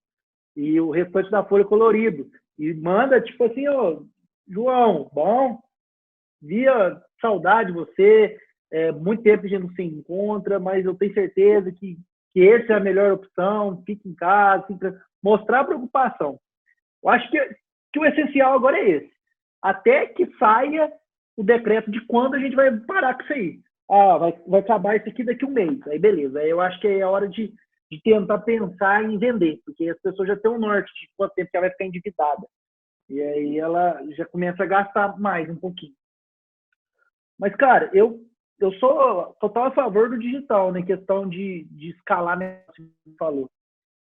E o restante da folha colorido. E manda, tipo assim, ó, João, bom, via saudade de você, muito tempo a gente não se encontra, mas eu tenho certeza que essa é a melhor opção, fique em casa, mostrar preocupação. Eu acho que o essencial agora é esse. Até que saia o decreto de quando a gente vai parar com isso aí. Vai acabar isso aqui daqui a um mês. Aí beleza. Aí eu acho que é a hora de tentar pensar em vender, porque as pessoas já têm um norte de quanto tempo que ela vai ficar endividada. E aí ela já começa a gastar mais um pouquinho. Mas, cara, eu sou total a favor do digital, né? Questão de escalar, né? Como você falou.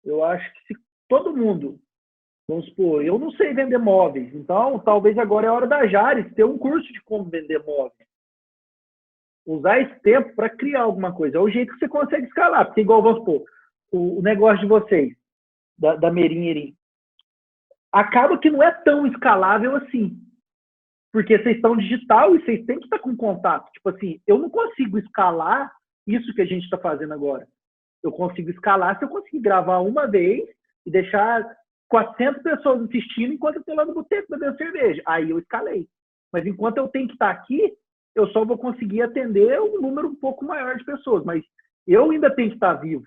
Eu acho que se todo mundo, vamos supor, eu não sei vender móveis, então talvez agora é a hora da Jares ter um curso de como vender móveis. Usar esse tempo para criar alguma coisa. É o jeito que você consegue escalar, porque igual, vamos supor, o negócio de vocês, da Merim, acaba que não é tão escalável assim. Porque vocês estão digital e vocês têm que estar com contato. Tipo assim, eu não consigo escalar isso que a gente está fazendo agora. Eu consigo escalar se eu conseguir gravar uma vez e deixar 400 pessoas assistindo enquanto eu estou lá no boteco bebendo cerveja. Aí eu escalei. Mas enquanto eu tenho que estar aqui, eu só vou conseguir atender um número um pouco maior de pessoas. Mas eu ainda tenho que estar vivo.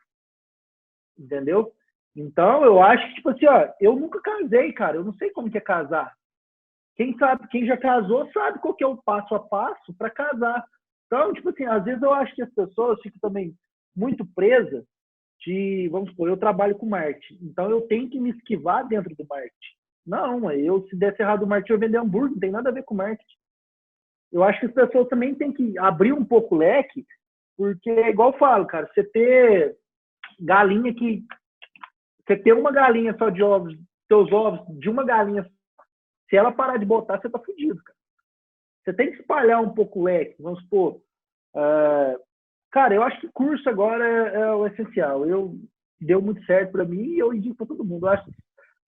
Entendeu? Então, eu acho que, tipo assim, ó, eu nunca casei, cara. Eu não sei como que é casar. Quem já casou sabe qual que é o passo a passo para casar. Então, tipo assim, às vezes eu acho que as pessoas ficam também muito presas de, vamos supor, eu trabalho com marketing, então eu tenho que me esquivar dentro do marketing. Não, se desse errado o marketing, eu vender hambúrguer, não tem nada a ver com marketing. Eu acho que as pessoas também têm que abrir um pouco o leque, porque, igual eu falo, cara, você ter galinha que... Você ter uma galinha só de ovos, seus ovos de uma galinha, se ela parar de botar, você tá fudido, cara. Você tem que espalhar um pouco o leque, vamos supor. Cara, eu acho que curso agora é o essencial. Deu muito certo para mim e eu indico para todo mundo. Eu acho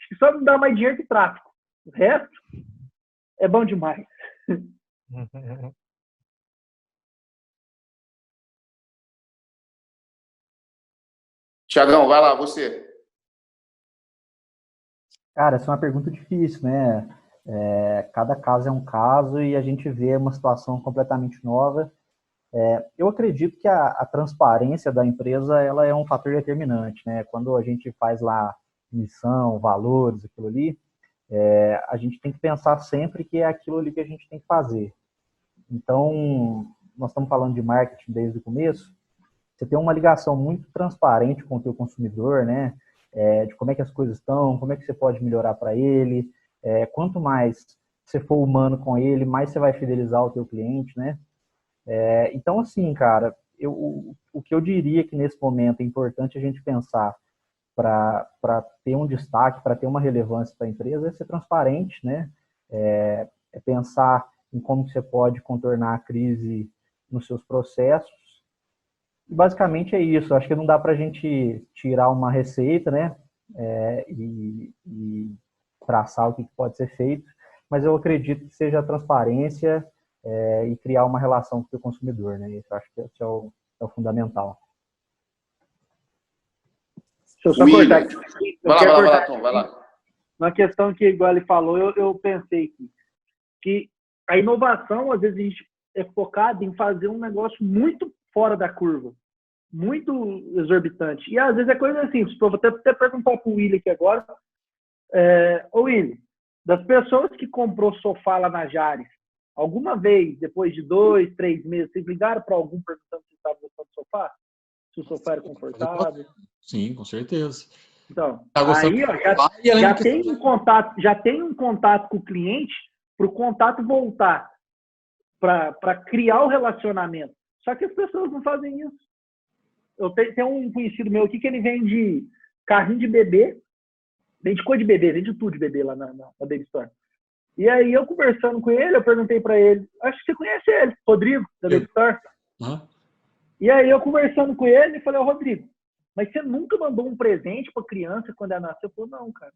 que só não dá mais dinheiro que tráfico. O resto, É bom demais. Tiagão, vai lá, você. Cara, essa é uma pergunta difícil, né? Cada caso é um caso e a gente vê uma situação completamente nova. Eu acredito que a transparência da empresa ela é um fator determinante, né? Quando a gente faz lá missão, valores, aquilo ali, a gente tem que pensar sempre que é aquilo ali que a gente tem que fazer. Então, nós estamos falando de marketing desde o começo, você tem uma ligação muito transparente com o teu consumidor, né? De como é que as coisas estão, como é que você pode melhorar para ele. Quanto mais você for humano com ele, mais você vai fidelizar o teu cliente, né? Então, assim, cara, o que eu diria que nesse momento é importante a gente pensar para ter um destaque, para ter uma relevância para a empresa, é ser transparente, né? É pensar em como você pode contornar a crise nos seus processos. E basicamente é isso. Acho que não dá para a gente tirar uma receita, né? E traçar o que pode ser feito, mas eu acredito que seja a transparência e criar uma relação com o consumidor, né? Isso acho que esse é o fundamental. Deixa eu só cortar aqui. Vai lá, Tom, vai lá. Uma questão que, igual ele falou, eu pensei que a inovação, às vezes, a gente é focado em fazer um negócio muito fora da curva, muito exorbitante. E, às vezes, é coisa simples. Vou até perguntar para o William aqui agora. Ô, William, das pessoas que comprou sofá lá na Jares, alguma vez, depois de 2, 3 meses, vocês ligaram para algum perguntando se estava gostando do sofá? Se o sofá era confortável? Sim, com certeza. Então, aí ó, já tem um contato com o cliente para o contato voltar, para criar o relacionamento. Só que as pessoas não fazem isso. Eu tenho um conhecido meu aqui que ele vende carrinho de bebê, vende coisa de bebê, vende tudo de bebê lá na Baby Store. E aí eu conversando com ele, eu perguntei para ele, acho que você conhece ele, Rodrigo, da Baby Store. E aí eu conversando com ele, falei, Rodrigo, mas você nunca mandou um presente para criança quando ela nasceu? Eu falei, não, cara.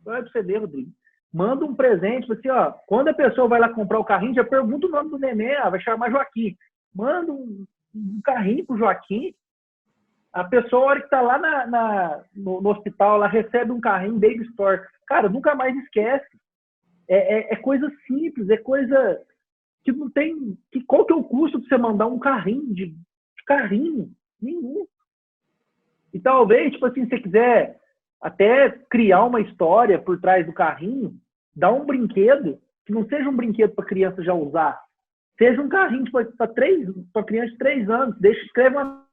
Vai pra você ver, Rodrigo. Manda um presente, assim, ó, quando a pessoa vai lá comprar o carrinho, já pergunta o nome do neném, vai chamar Joaquim. Manda um carrinho pro Joaquim. A pessoa, a hora que tá lá no hospital, ela recebe um carrinho Baby Store. Cara, nunca mais esquece. É coisa simples, é coisa que não tem... Qual que é o custo de você mandar um carrinho de carrinho? Nenhum. E talvez, tipo assim, se você quiser até criar uma história por trás do carrinho, dá um brinquedo que não seja um brinquedo para criança já usar. Seja um carrinho para criança de 3 anos. Escreve uma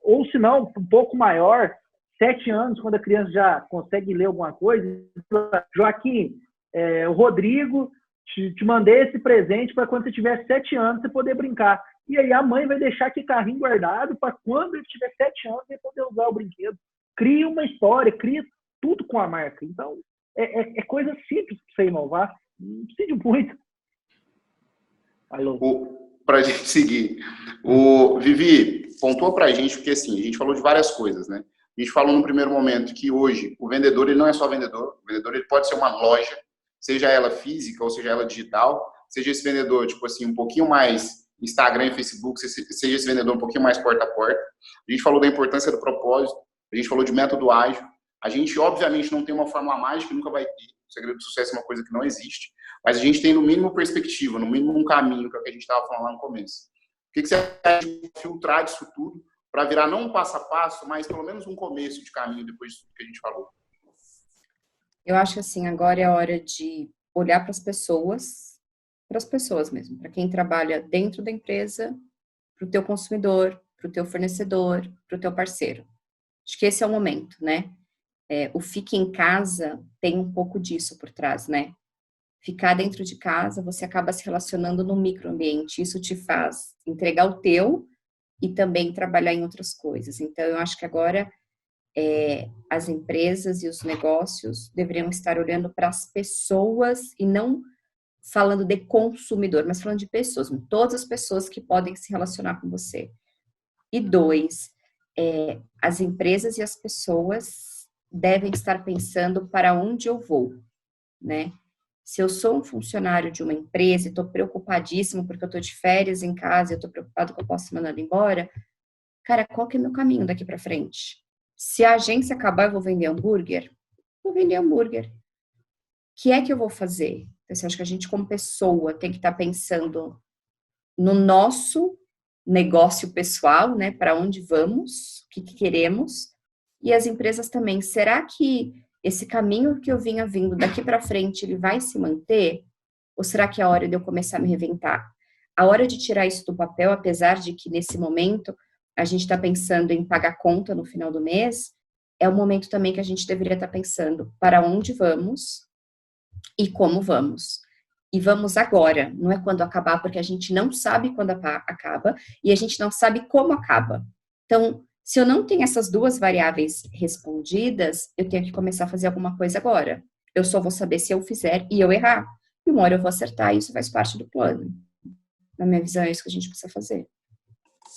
ou se não, um pouco maior, 7 anos, quando a criança já consegue ler alguma coisa. Joaquim, o Rodrigo, te mandei esse presente para quando você tiver 7 anos você poder brincar. E aí a mãe vai deixar aquele carrinho guardado para quando ele tiver 7 anos ele poder usar o brinquedo. Cria uma história, cria tudo com a marca. Então, é coisa simples para você inovar. Não precisa de muito. Para a gente seguir. O Vivi, pontua para a gente, porque assim, a gente falou de várias coisas, né? A gente falou no primeiro momento que hoje o vendedor ele não é só vendedor. O vendedor ele pode ser uma loja, seja ela física ou seja ela digital. Seja esse vendedor, tipo assim, um pouquinho mais Instagram e Facebook, seja esse vendedor um pouquinho mais porta a porta. A gente falou da importância do propósito, a gente falou de método ágil. A gente, obviamente, não tem uma fórmula mágica, nunca vai ter. O segredo do sucesso é uma coisa que não existe. Mas a gente tem, no mínimo, perspectiva, no mínimo, um caminho, que é o que a gente estava falando lá no começo. O que você acha de filtrar disso tudo para virar não um passo a passo, mas pelo menos um começo de caminho depois disso que a gente falou? Eu acho que, assim, agora é a hora de olhar para as pessoas mesmo, para quem trabalha dentro da empresa, para o teu consumidor, para o teu fornecedor, para o teu parceiro. Acho que esse é o momento, né? O fique em casa tem um pouco disso por trás, né? Ficar dentro de casa, você acaba se relacionando no microambiente, isso te faz entregar o teu e também trabalhar em outras coisas. Então, eu acho que agora as empresas e os negócios deveriam estar olhando para as pessoas e não falando de consumidor, mas falando de pessoas, todas as pessoas que podem se relacionar com você. E 2, as empresas e as pessoas devem estar pensando para onde eu vou, né? Se eu sou um funcionário de uma empresa e estou preocupadíssimo porque eu estou de férias em casa e eu estou preocupado que eu posso ser mandado embora, cara, qual que é o meu caminho daqui para frente? Se a agência acabar, eu vou vender hambúrguer? Vou vender hambúrguer. O que é que eu vou fazer? Então, assim, acho que a gente, como pessoa, tem que estar pensando no nosso negócio pessoal, né? Para onde vamos, o que queremos. E as empresas também. Será que esse caminho que eu vinha vindo daqui para frente, ele vai se manter? Ou será que é a hora de eu começar a me reinventar? A hora de tirar isso do papel, apesar de que nesse momento a gente está pensando em pagar conta no final do mês, é o momento também que a gente deveria estar pensando para onde vamos e como vamos. E vamos agora, não é quando acabar, porque a gente não sabe quando acaba e a gente não sabe como acaba. Então, se eu não tenho essas duas variáveis respondidas, eu tenho que começar a fazer alguma coisa agora. Eu só vou saber se eu fizer e eu errar. E uma hora eu vou acertar, e isso faz parte do plano. Na minha visão, é isso que a gente precisa fazer.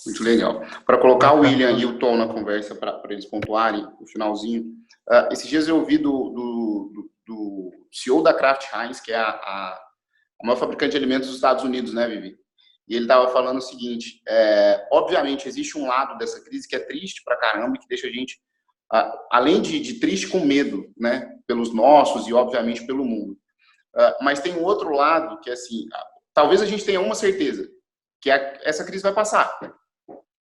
Muito legal. Para colocar o William e o Tom na conversa, para eles pontuarem no finalzinho, esses dias eu ouvi do CEO da Kraft Heinz, que é a maior fabricante de alimentos dos Estados Unidos, né, Vivi? E ele estava falando o seguinte, obviamente existe um lado dessa crise que é triste pra caramba, que deixa a gente, além de triste, com medo, né, pelos nossos e obviamente pelo mundo. Mas tem um outro lado que é assim, talvez a gente tenha uma certeza, que essa crise vai passar,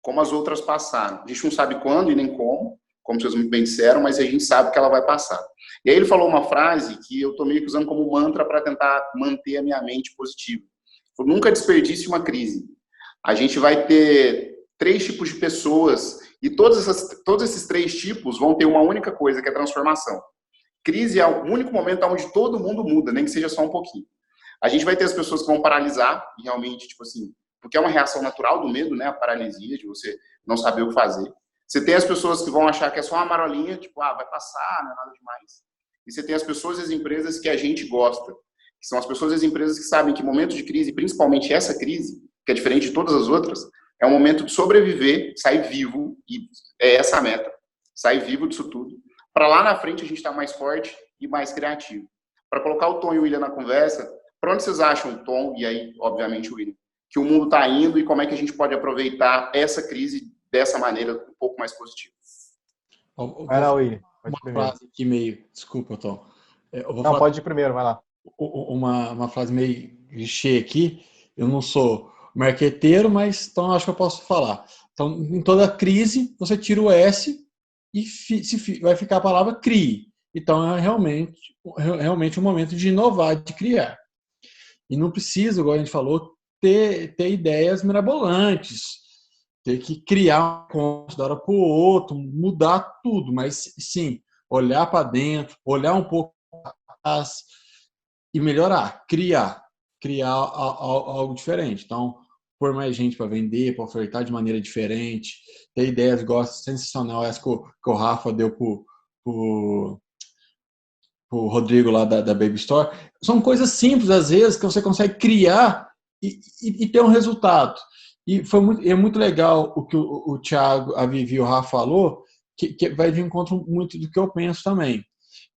como as outras passaram. A gente não sabe quando e nem como vocês muito bem disseram, mas a gente sabe que ela vai passar. E aí ele falou uma frase que eu estou meio que usando como mantra para tentar manter a minha mente positiva. Nunca desperdice uma crise. A gente vai ter 3 tipos de pessoas e todos esses 3 tipos vão ter uma única coisa, que é transformação. Crise é o único momento onde todo mundo muda, nem que seja só um pouquinho. A gente vai ter as pessoas que vão paralisar, e realmente, tipo assim, porque é uma reação natural do medo, né? A paralisia, de você não saber o que fazer. Você tem as pessoas que vão achar que é só uma marolinha, tipo, vai passar, não é nada demais. E você tem as pessoas e as empresas que a gente gosta, que são as pessoas e as empresas que sabem que momentos de crise, principalmente essa crise, que é diferente de todas as outras, é um momento de sobreviver, sair vivo, e é essa a meta, sair vivo disso tudo, para lá na frente a gente estar mais forte e mais criativo. Para colocar o Tom e o William na conversa, para onde vocês acham, Tom, e aí, obviamente, o William, que o mundo está indo e como é que a gente pode aproveitar essa crise dessa maneira um pouco mais positiva? Vai lá, William. Uma frase aqui meio... Desculpa, Tom. Não, pode ir primeiro, vai lá. Uma frase meio clichê aqui. Eu não sou marqueteiro, mas então acho que eu posso falar. Então, em toda crise, você tira o S e vai ficar a palavra crie. Então, é realmente um momento de inovar, de criar. E não precisa, igual a gente falou, ter ideias mirabolantes, ter que criar um conto da hora para o outro, mudar tudo, mas sim, olhar para dentro, olhar um pouco atrás e melhorar, criar algo diferente. Então, pôr mais gente para vender, para ofertar de maneira diferente, ter ideias, gosto, sensacional, essa que o Rafa deu pro Rodrigo lá da Baby Store. São coisas simples, às vezes, que você consegue criar e ter um resultado. E é muito legal o que o Thiago, a Vivi e o Rafa falou, que vai de encontro muito do que eu penso também,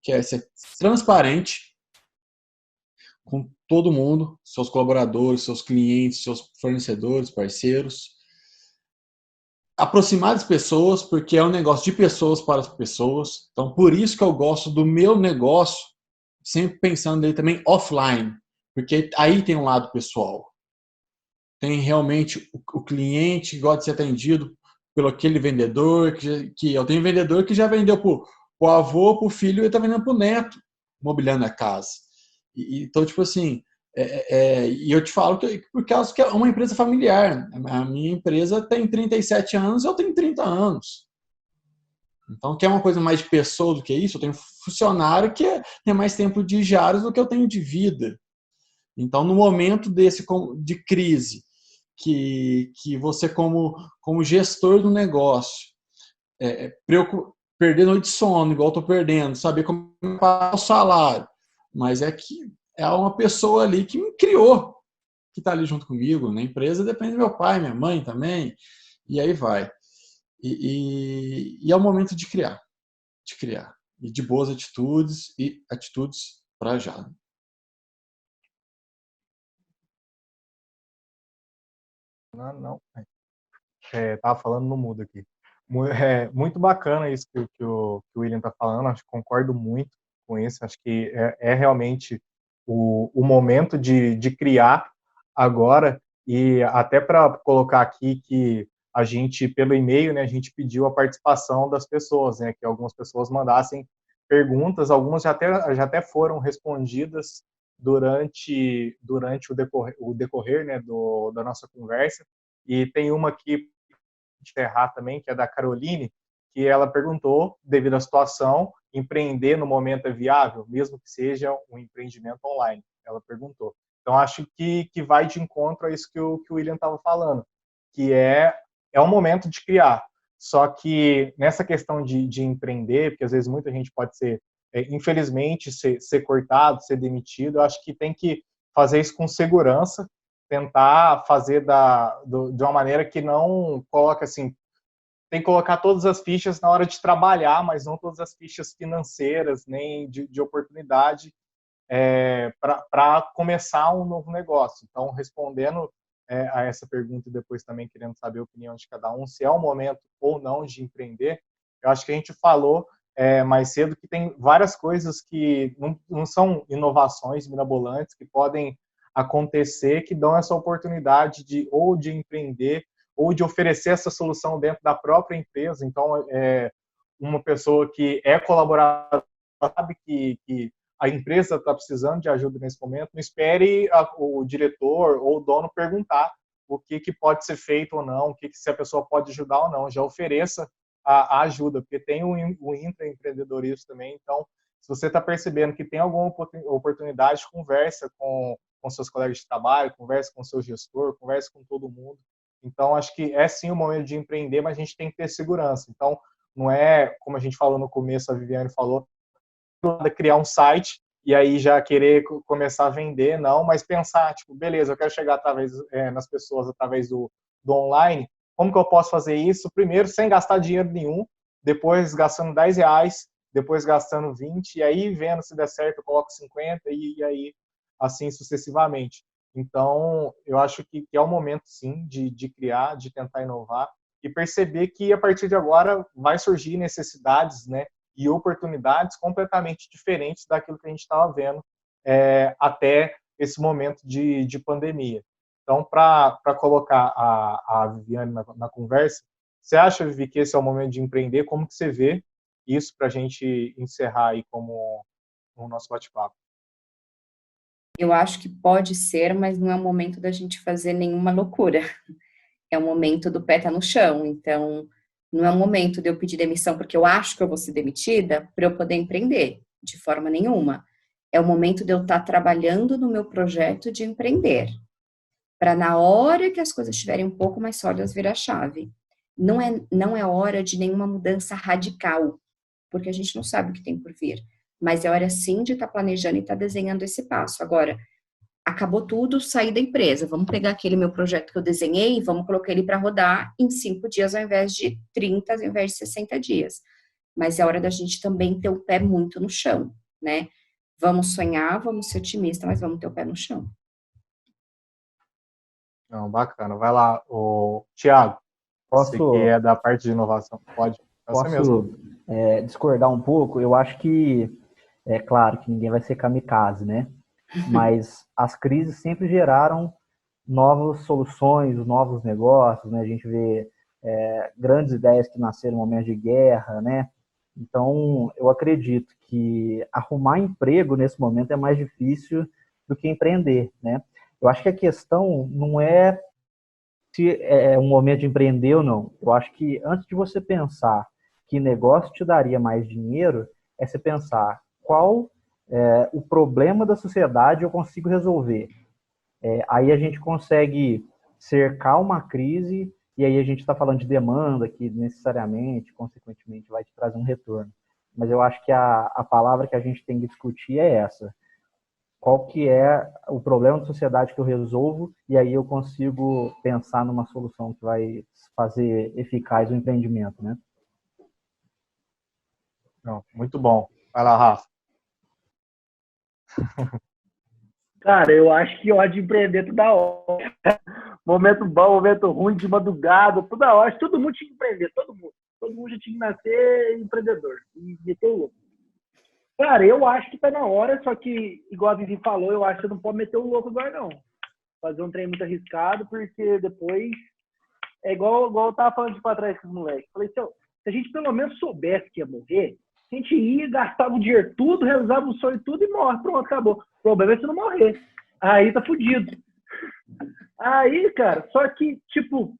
que é ser transparente com todo mundo, seus colaboradores, seus clientes, seus fornecedores, parceiros. Aproximar das pessoas, porque é um negócio de pessoas para as pessoas. Então, por isso que eu gosto do meu negócio, sempre pensando nele também offline, porque aí tem um lado pessoal. Tem realmente o cliente que gosta de ser atendido pelo aquele vendedor, que eu tenho vendedor que já vendeu para o avô, para o filho, e está vendendo para o neto, mobiliando a casa. Então, tipo assim, e eu te falo que por causa que é uma empresa familiar. A minha empresa tem 37 anos, eu tenho 30 anos. Então, quer uma coisa mais de pessoa do que isso? Eu tenho funcionário que tem mais tempo de diários do que eu tenho de vida. Então, no momento de crise, que você como gestor do negócio, perder noite de sono, igual eu estou perdendo, saber como pagar o salário, mas é que é uma pessoa ali que me criou, que está ali junto comigo. Na empresa depende do meu pai, minha mãe também, e aí vai. E é o momento de criar, e de boas atitudes e atitudes para já. Não. Tava falando no mudo aqui. Muito bacana isso que o William está falando, acho que concordo muito com isso, acho que é realmente o momento de criar agora, e até para colocar aqui que a gente, pelo e-mail, né, a gente pediu a participação das pessoas, né, que algumas pessoas mandassem perguntas, algumas já até foram respondidas durante o decorrer né, da nossa conversa, e tem uma aqui encerrar também, que é da Caroline, que ela perguntou, devido à situação, empreender no momento é viável, mesmo que seja um empreendimento online? Ela perguntou. Então, acho que vai de encontro a isso que o William estava falando, que é um momento de criar. Só que nessa questão de empreender, porque às vezes muita gente pode ser, infelizmente, ser cortado, ser demitido, eu acho que tem que fazer isso com segurança, tentar fazer de uma maneira que não coloque assim, tem que colocar todas as fichas na hora de trabalhar, mas não todas as fichas financeiras, nem de oportunidade para começar um novo negócio. Então, respondendo a essa pergunta e depois também querendo saber a opinião de cada um, se é o momento ou não de empreender, eu acho que a gente falou mais cedo que tem várias coisas que não são inovações mirabolantes que podem acontecer, que dão essa oportunidade ou de empreender ou de oferecer essa solução dentro da própria empresa. Então, uma pessoa que é colaboradora sabe que a empresa está precisando de ajuda nesse momento, não espere o diretor ou o dono perguntar o que pode ser feito ou não, se a pessoa pode ajudar ou não, já ofereça a ajuda, porque tem o intraempreendedorismo também. Então, se você está percebendo que tem alguma oportunidade, conversa com seus colegas de trabalho, conversa com seu gestor, conversa com todo mundo. Então, acho que é sim o momento de empreender, mas a gente tem que ter segurança. Então, não é, como a gente falou no começo, a Viviane falou, criar um site e aí já querer começar a vender, não, mas pensar, tipo, beleza, eu quero chegar nas pessoas através do online, como que eu posso fazer isso? Primeiro, sem gastar dinheiro nenhum, depois gastando R$10, depois gastando 20, e aí vendo se der certo, eu coloco 50, e aí assim sucessivamente. Então, eu acho que é o momento, sim, de criar, de tentar inovar, e perceber que, a partir de agora, vai surgir necessidades, né, e oportunidades completamente diferentes daquilo que a gente estava vendo até esse momento de pandemia. Então, para colocar a Viviane na conversa, você acha, Vivi, que esse é o momento de empreender? Como que você vê isso para a gente encerrar aí como o nosso bate-papo? Eu acho que pode ser, mas não é o momento da gente fazer nenhuma loucura. É o momento do pé tá no chão. Então, não é o momento de eu pedir demissão porque eu acho que eu vou ser demitida para eu poder empreender, de forma nenhuma. É o momento de eu estar trabalhando no meu projeto de empreender, para na hora que as coisas estiverem um pouco mais sólidas virar chave. Não é hora de nenhuma mudança radical, porque a gente não sabe o que tem por vir. Mas é hora sim de estar planejando e estar desenhando esse passo. Agora, acabou tudo, saí da empresa. Vamos pegar aquele meu projeto que eu desenhei e vamos colocar ele para rodar em 5 dias ao invés de 30, ao invés de 60 dias. Mas é hora da gente também ter o pé muito no chão, né? Vamos sonhar, vamos ser otimistas, mas vamos ter o pé no chão. Não, bacana. Vai lá, o Thiago. Você que é da parte de inovação. Posso discordar um pouco? Eu acho que, é claro que ninguém vai ser kamikaze, né? Mas as crises sempre geraram novas soluções, novos negócios, né? A gente vê grandes ideias que nasceram em momentos de guerra, né? Então, eu acredito que arrumar emprego nesse momento é mais difícil do que empreender, né? Eu acho que a questão não é se é um momento de empreender ou não. Eu acho que antes de você pensar que negócio te daria mais dinheiro, é você pensar qual o problema da sociedade eu consigo resolver. Aí a gente consegue cercar uma crise e aí a gente está falando de demanda que necessariamente, consequentemente, vai te trazer um retorno. Mas eu acho que a palavra que a gente tem que discutir é essa. Qual que é o problema da sociedade que eu resolvo e aí eu consigo pensar numa solução que vai fazer eficaz o empreendimento, né? Não, muito bom. Vai lá, Rafa. Cara, eu acho que hora de empreender toda hora. momento bom, momento ruim, de madrugada, toda hora. Todo mundo tinha que empreender, todo mundo. Todo mundo já tinha que nascer empreendedor. E meter o louco. Cara, eu acho que tá na hora, só que, igual a Vivi falou, eu acho que você não pode meter o louco agora, não. Fazer um trem muito arriscado, porque depois... É igual eu tava falando pra trás com os moleques. Falei, se a gente pelo menos soubesse que ia morrer, a gente ia, gastava o dinheiro tudo, realizava o sonho tudo e morre. Pronto, acabou. O problema é você não morrer. Aí tá fudido. Aí, cara, só que, tipo,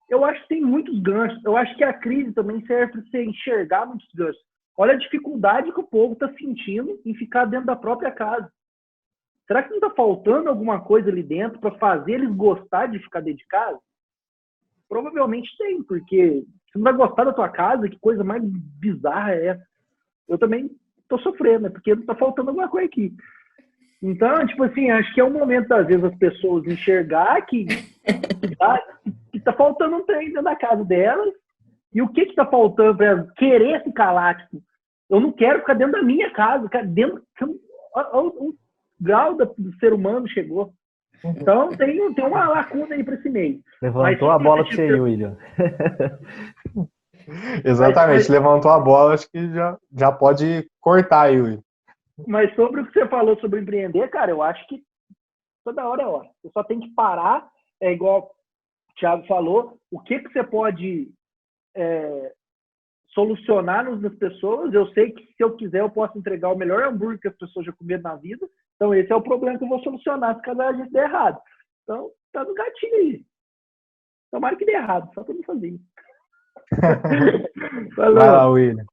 eu acho que tem muitos ganchos. Eu acho que a crise também serve para você enxergar muitos ganchos. Olha a dificuldade que o povo tá sentindo em ficar dentro da própria casa. Será que não tá faltando alguma coisa ali dentro para fazer eles gostar de ficar dentro de casa? Provavelmente tem, porque você não vai gostar da tua casa, que coisa mais bizarra é essa? Eu também tô sofrendo, né? Porque tá faltando alguma coisa aqui. Então, tipo assim, acho que é o momento, às vezes, as pessoas enxergar que tá faltando um trem dentro da casa delas, e o que tá faltando para elas querer se calar, tipo, eu não quero ficar dentro da minha casa, cara, dentro o grau do ser humano chegou. Então, tem uma lacuna aí para esse meio. Levantou a bola para você aí, William. Exatamente, levantou a bola, acho que já pode cortar aí, William. Mas sobre o que você falou sobre empreender, cara, eu acho que toda hora é hora. Você só tem que parar, é igual o Thiago falou, o que você pode solucionar nas pessoas. Eu sei que se eu quiser eu posso entregar o melhor hambúrguer que as pessoas já comeram na vida. Então esse é o problema que eu vou solucionar se caso a gente der errado. Então tá no gatilho aí. Tomara que dê errado, só pra não fazer isso. Vai lá, William.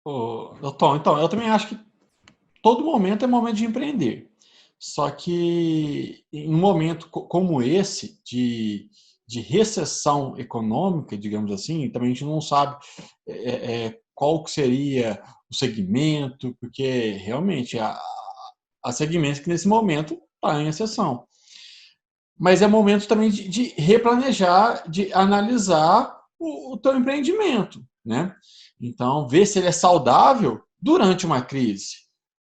Tom, então, eu também acho que todo momento é momento de empreender. Só que em um momento como esse, de recessão econômica, digamos assim, também a gente não sabe qual que seria o segmento, porque realmente há segmentos que nesse momento estão em recessão. Mas é momento também de replanejar, de analisar o teu empreendimento, né? Então, ver se ele é saudável durante uma crise.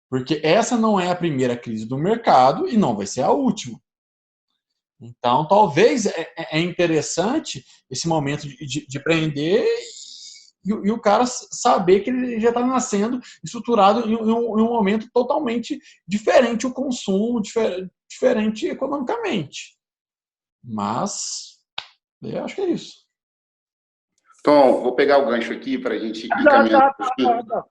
Porque essa não é a primeira crise do mercado e não vai ser a última. Então, talvez é interessante esse momento de empreender e o cara saber que ele já está nascendo estruturado em um momento totalmente diferente o consumo, diferente economicamente. Mas, eu acho que é isso. Tom, vou pegar o gancho aqui para a gente ir caminhando.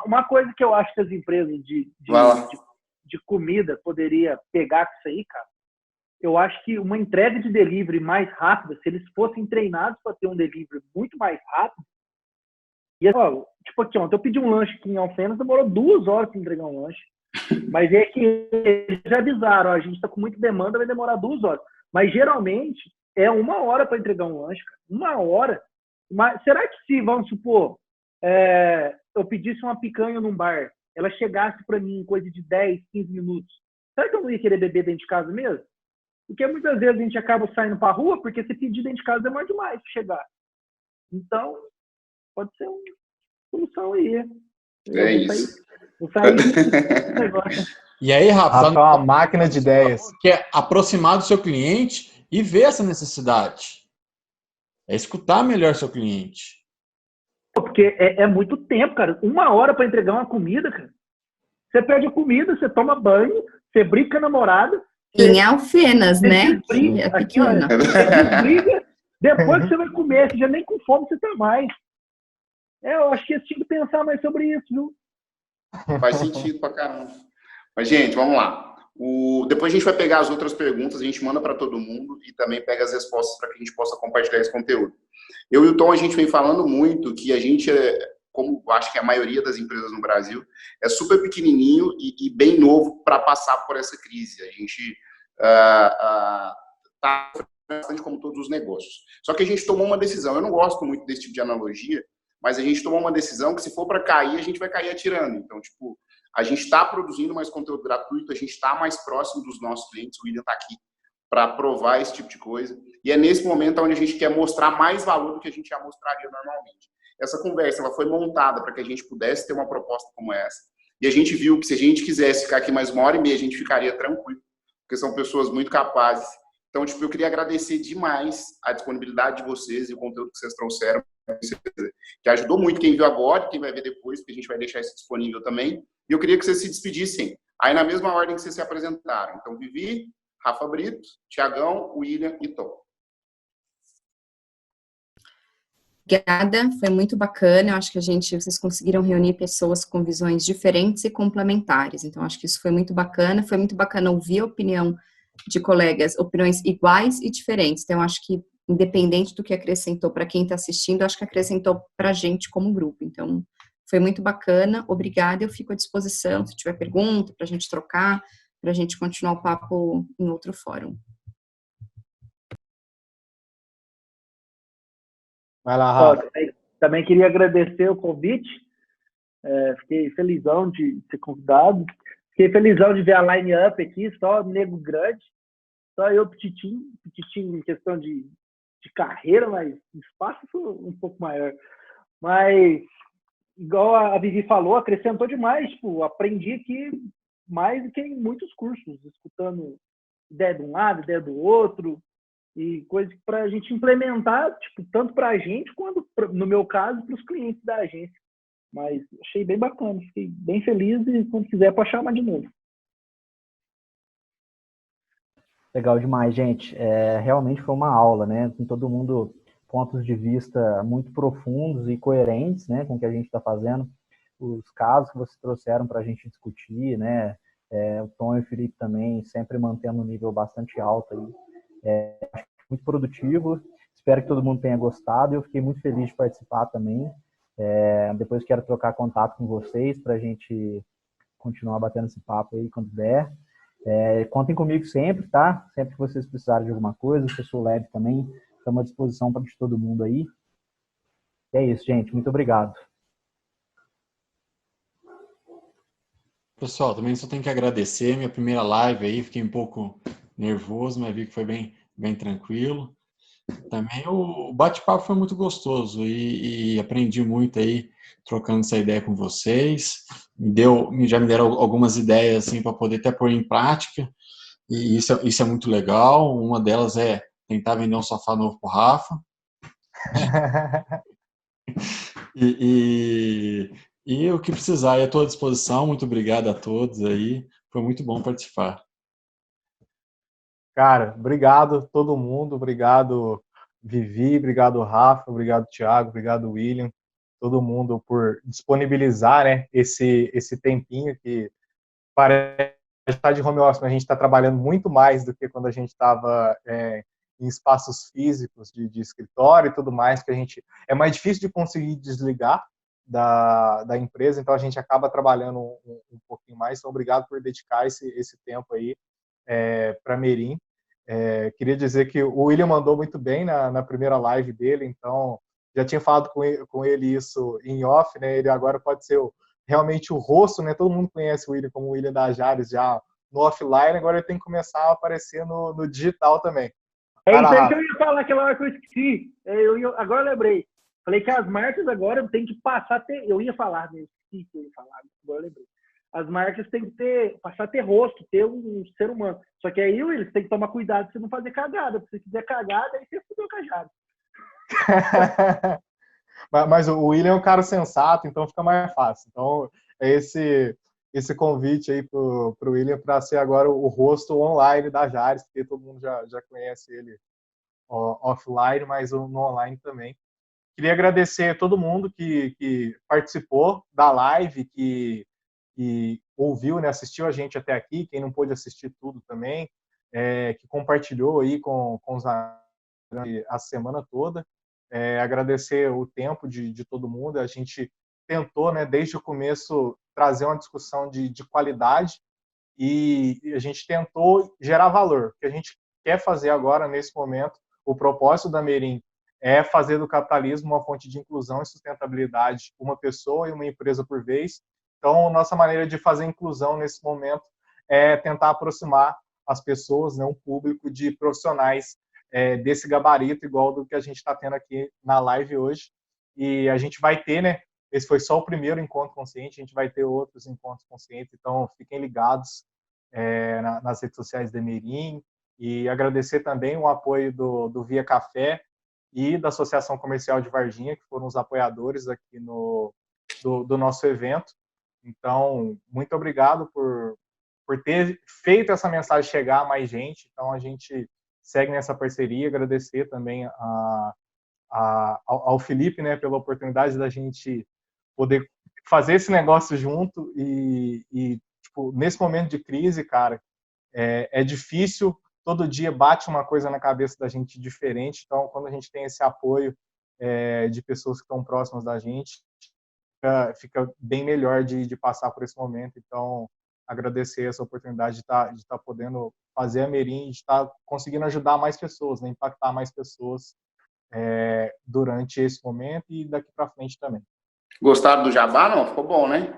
Uma coisa que eu acho que as empresas de comida poderia pegar com isso aí, cara, eu acho que uma entrega de delivery mais rápida, se eles fossem treinados para ter um delivery muito mais rápido, tipo aqui, ontem eu pedi um lanche aqui em Alfenas, demorou 2 horas para entregar um lanche. Mas é que eles já avisaram, a gente está com muita demanda, vai demorar 2 horas. Mas geralmente é 1 hora para entregar um lanche, cara. 1 hora. Mas será que se, vamos supor, eu pedisse uma picanha num bar, ela chegasse para mim em coisa de 10, 15 minutos, será que eu não ia querer beber dentro de casa mesmo? Porque muitas vezes a gente acaba saindo para a rua porque se pedir dentro de casa demora demais para chegar. Então, pode ser uma solução aí. É isso. Vou sair desse negócio. E aí, Rafa, é uma máquina de ideias. Que é aproximar do seu cliente e ver essa necessidade. É escutar melhor seu cliente. Porque é muito tempo, cara. 1 hora para entregar uma comida, cara. Você pede a comida, você toma banho, você brinca com a namorada. Em Alfenas, né? Briga, É pequena. Você briga, depois que você vai comer, você já nem com fome você tá mais. Eu acho que você tinha que pensar mais sobre isso, viu? Faz sentido pra caramba. Mas, gente, vamos lá. Depois a gente vai pegar as outras perguntas, a gente manda para todo mundo e também pega as respostas para que a gente possa compartilhar esse conteúdo. Eu e o Tom, a gente vem falando muito que a gente, como acho que a maioria das empresas no Brasil, é super pequenininho e bem novo para passar por essa crise. A gente está bastante como todos os negócios. Só que a gente tomou uma decisão. Eu não gosto muito desse tipo de analogia, mas a gente tomou uma decisão que se for para cair, a gente vai cair atirando. Então, tipo, a gente está produzindo mais conteúdo gratuito, a gente está mais próximo dos nossos clientes, o William está aqui para provar esse tipo de coisa. E é nesse momento onde a gente quer mostrar mais valor do que a gente já mostraria normalmente. Essa conversa ela foi montada para que a gente pudesse ter uma proposta como essa. E a gente viu que se a gente quisesse ficar aqui mais 1h30, a gente ficaria tranquilo. porque são pessoas muito capazes. Então, tipo, eu queria agradecer demais a disponibilidade de vocês e o conteúdo que vocês trouxeram, que ajudou muito quem viu agora, quem vai ver depois, porque a gente vai deixar isso disponível também. E eu queria que vocês se despedissem, aí na mesma ordem que vocês se apresentaram. Então, Vivi, Rafa Brito, Tiagão, William e Tom. Obrigada, foi muito bacana. Eu acho que vocês conseguiram reunir pessoas com visões diferentes e complementares. Então, acho que isso foi muito bacana. Foi muito bacana ouvir a opinião de colegas, opiniões iguais e diferentes. Então, acho que, independente do que acrescentou para quem está assistindo, acho que acrescentou para a gente como grupo. Então, foi muito bacana. Obrigada. Eu fico à disposição se tiver pergunta, para a gente trocar, para a gente continuar o papo em outro fórum. Vai lá, Rafa. Também queria agradecer o convite. Fiquei felizão de ser convidado. Fiquei felizão de ver a line-up aqui, só nego grande. Só eu, Petitinho em questão de carreira, mas espaço um pouco maior. Mas, igual a Vivi falou, acrescentou demais. Tipo, aprendi aqui mais do que em muitos cursos, escutando ideia de um lado, ideia do outro, e coisas para a gente implementar, tipo, tanto para a gente quanto, no meu caso, para os clientes da agência. Mas achei bem bacana, fiquei bem feliz e quando quiser pode chamar de novo. Legal demais, gente. Realmente foi uma aula, né? Com todo mundo pontos de vista muito profundos e coerentes, né? Com o que a gente está fazendo. Os casos que vocês trouxeram para a gente discutir, né? O Tom e o Felipe também sempre mantendo um nível bastante alto aí. Muito produtivo. Espero que todo mundo tenha gostado. Eu fiquei muito feliz de participar também. Depois quero trocar contato com vocês para a gente continuar batendo esse papo aí quando der. Contem comigo sempre, tá? Sempre que vocês precisarem de alguma coisa, se eu sou leve também, estamos à disposição para de todo mundo aí. E é isso, gente. Muito obrigado. Pessoal, também só tenho que agradecer minha primeira live aí, fiquei um pouco nervoso, mas vi que foi bem tranquilo. Também o bate-papo foi muito gostoso e aprendi muito aí, trocando essa ideia com vocês. Já me deram algumas ideias assim, para poder até pôr em prática, e isso é muito legal. Uma delas é tentar vender um sofá novo para o Rafa. E o que precisar, eu estou à disposição. Muito obrigado a todos aí, foi muito bom participar. Cara, obrigado todo mundo, obrigado Vivi, obrigado Rafa, obrigado Thiago, obrigado William, todo mundo por disponibilizar, né, esse tempinho que parece estar de home office, mas a gente está trabalhando muito mais do que quando a gente estava em espaços físicos de escritório e tudo mais, que é mais difícil de conseguir desligar da empresa, então a gente acaba trabalhando um pouquinho mais. Então, obrigado por dedicar esse tempo aí para Merim. Queria dizer que o William mandou muito bem na primeira live dele, então já tinha falado com ele isso em off, né? Ele agora pode ser realmente o rosto, né? Todo mundo conhece o William como o William da Jares já no offline, agora ele tem que começar a aparecer no digital também. É isso aí que eu ia falar aquela hora que eu esqueci. Agora eu lembrei. Falei que as marcas agora têm que passar a ter... Eu ia falar mesmo, esqueci que eu ia falar, agora eu lembrei. As marcas têm que passar a ter rosto, ter um ser humano. Só que aí eles têm que tomar cuidado pra você não fazer cagada. Se você quiser cagada, aí você fudeu cajado. Mas o William é um cara sensato, então fica mais fácil. Então, é esse convite aí pro William para ser agora o rosto online da Jares, porque todo mundo já conhece ele offline, mas no online também. Queria agradecer a todo mundo que participou da live, que ouviu, né, assistiu a gente até aqui, quem não pôde assistir tudo também, que compartilhou aí com os amigos a semana toda. Agradecer o tempo de todo mundo. A gente tentou, né, desde o começo, trazer uma discussão de qualidade e a gente tentou gerar valor. O que a gente quer fazer agora, nesse momento, o propósito da Merim é fazer do capitalismo uma fonte de inclusão e sustentabilidade, uma pessoa e uma empresa por vez. Então, nossa maneira de fazer inclusão nesse momento é tentar aproximar as pessoas, né, um público de profissionais desse gabarito, igual do que a gente está tendo aqui na live hoje. E a gente vai ter, né, esse foi só o primeiro encontro consciente, a gente vai ter outros encontros conscientes, então fiquem ligados. nas redes sociais da Emerim, e agradecer também o apoio do Via Café e da Associação Comercial de Varginha, que foram os apoiadores aqui do nosso evento. Então, muito obrigado por ter feito essa mensagem chegar a mais gente. Então, a gente segue nessa parceria. Agradecer também ao Felipe, né, pela oportunidade da gente poder fazer esse negócio junto e tipo, nesse momento de crise, cara, é difícil, todo dia bate uma coisa na cabeça da gente diferente, então quando a gente tem esse apoio de pessoas que estão próximas da gente, fica bem melhor de passar por esse momento. Então, agradecer essa oportunidade de estar podendo fazer a Emerim, de estar conseguindo ajudar mais pessoas, né, impactar mais pessoas durante esse momento e daqui para frente também. Gostaram do jabá? Não? Ficou bom, né?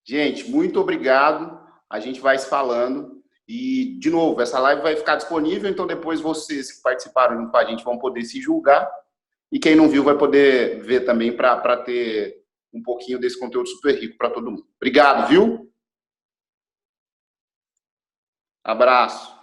Gente, muito obrigado. A gente vai se falando. E, de novo, essa live vai ficar disponível, então depois vocês que participaram com a gente vão poder se julgar. E quem não viu vai poder ver também para ter um pouquinho desse conteúdo super rico para todo mundo. Obrigado, viu? Abraço.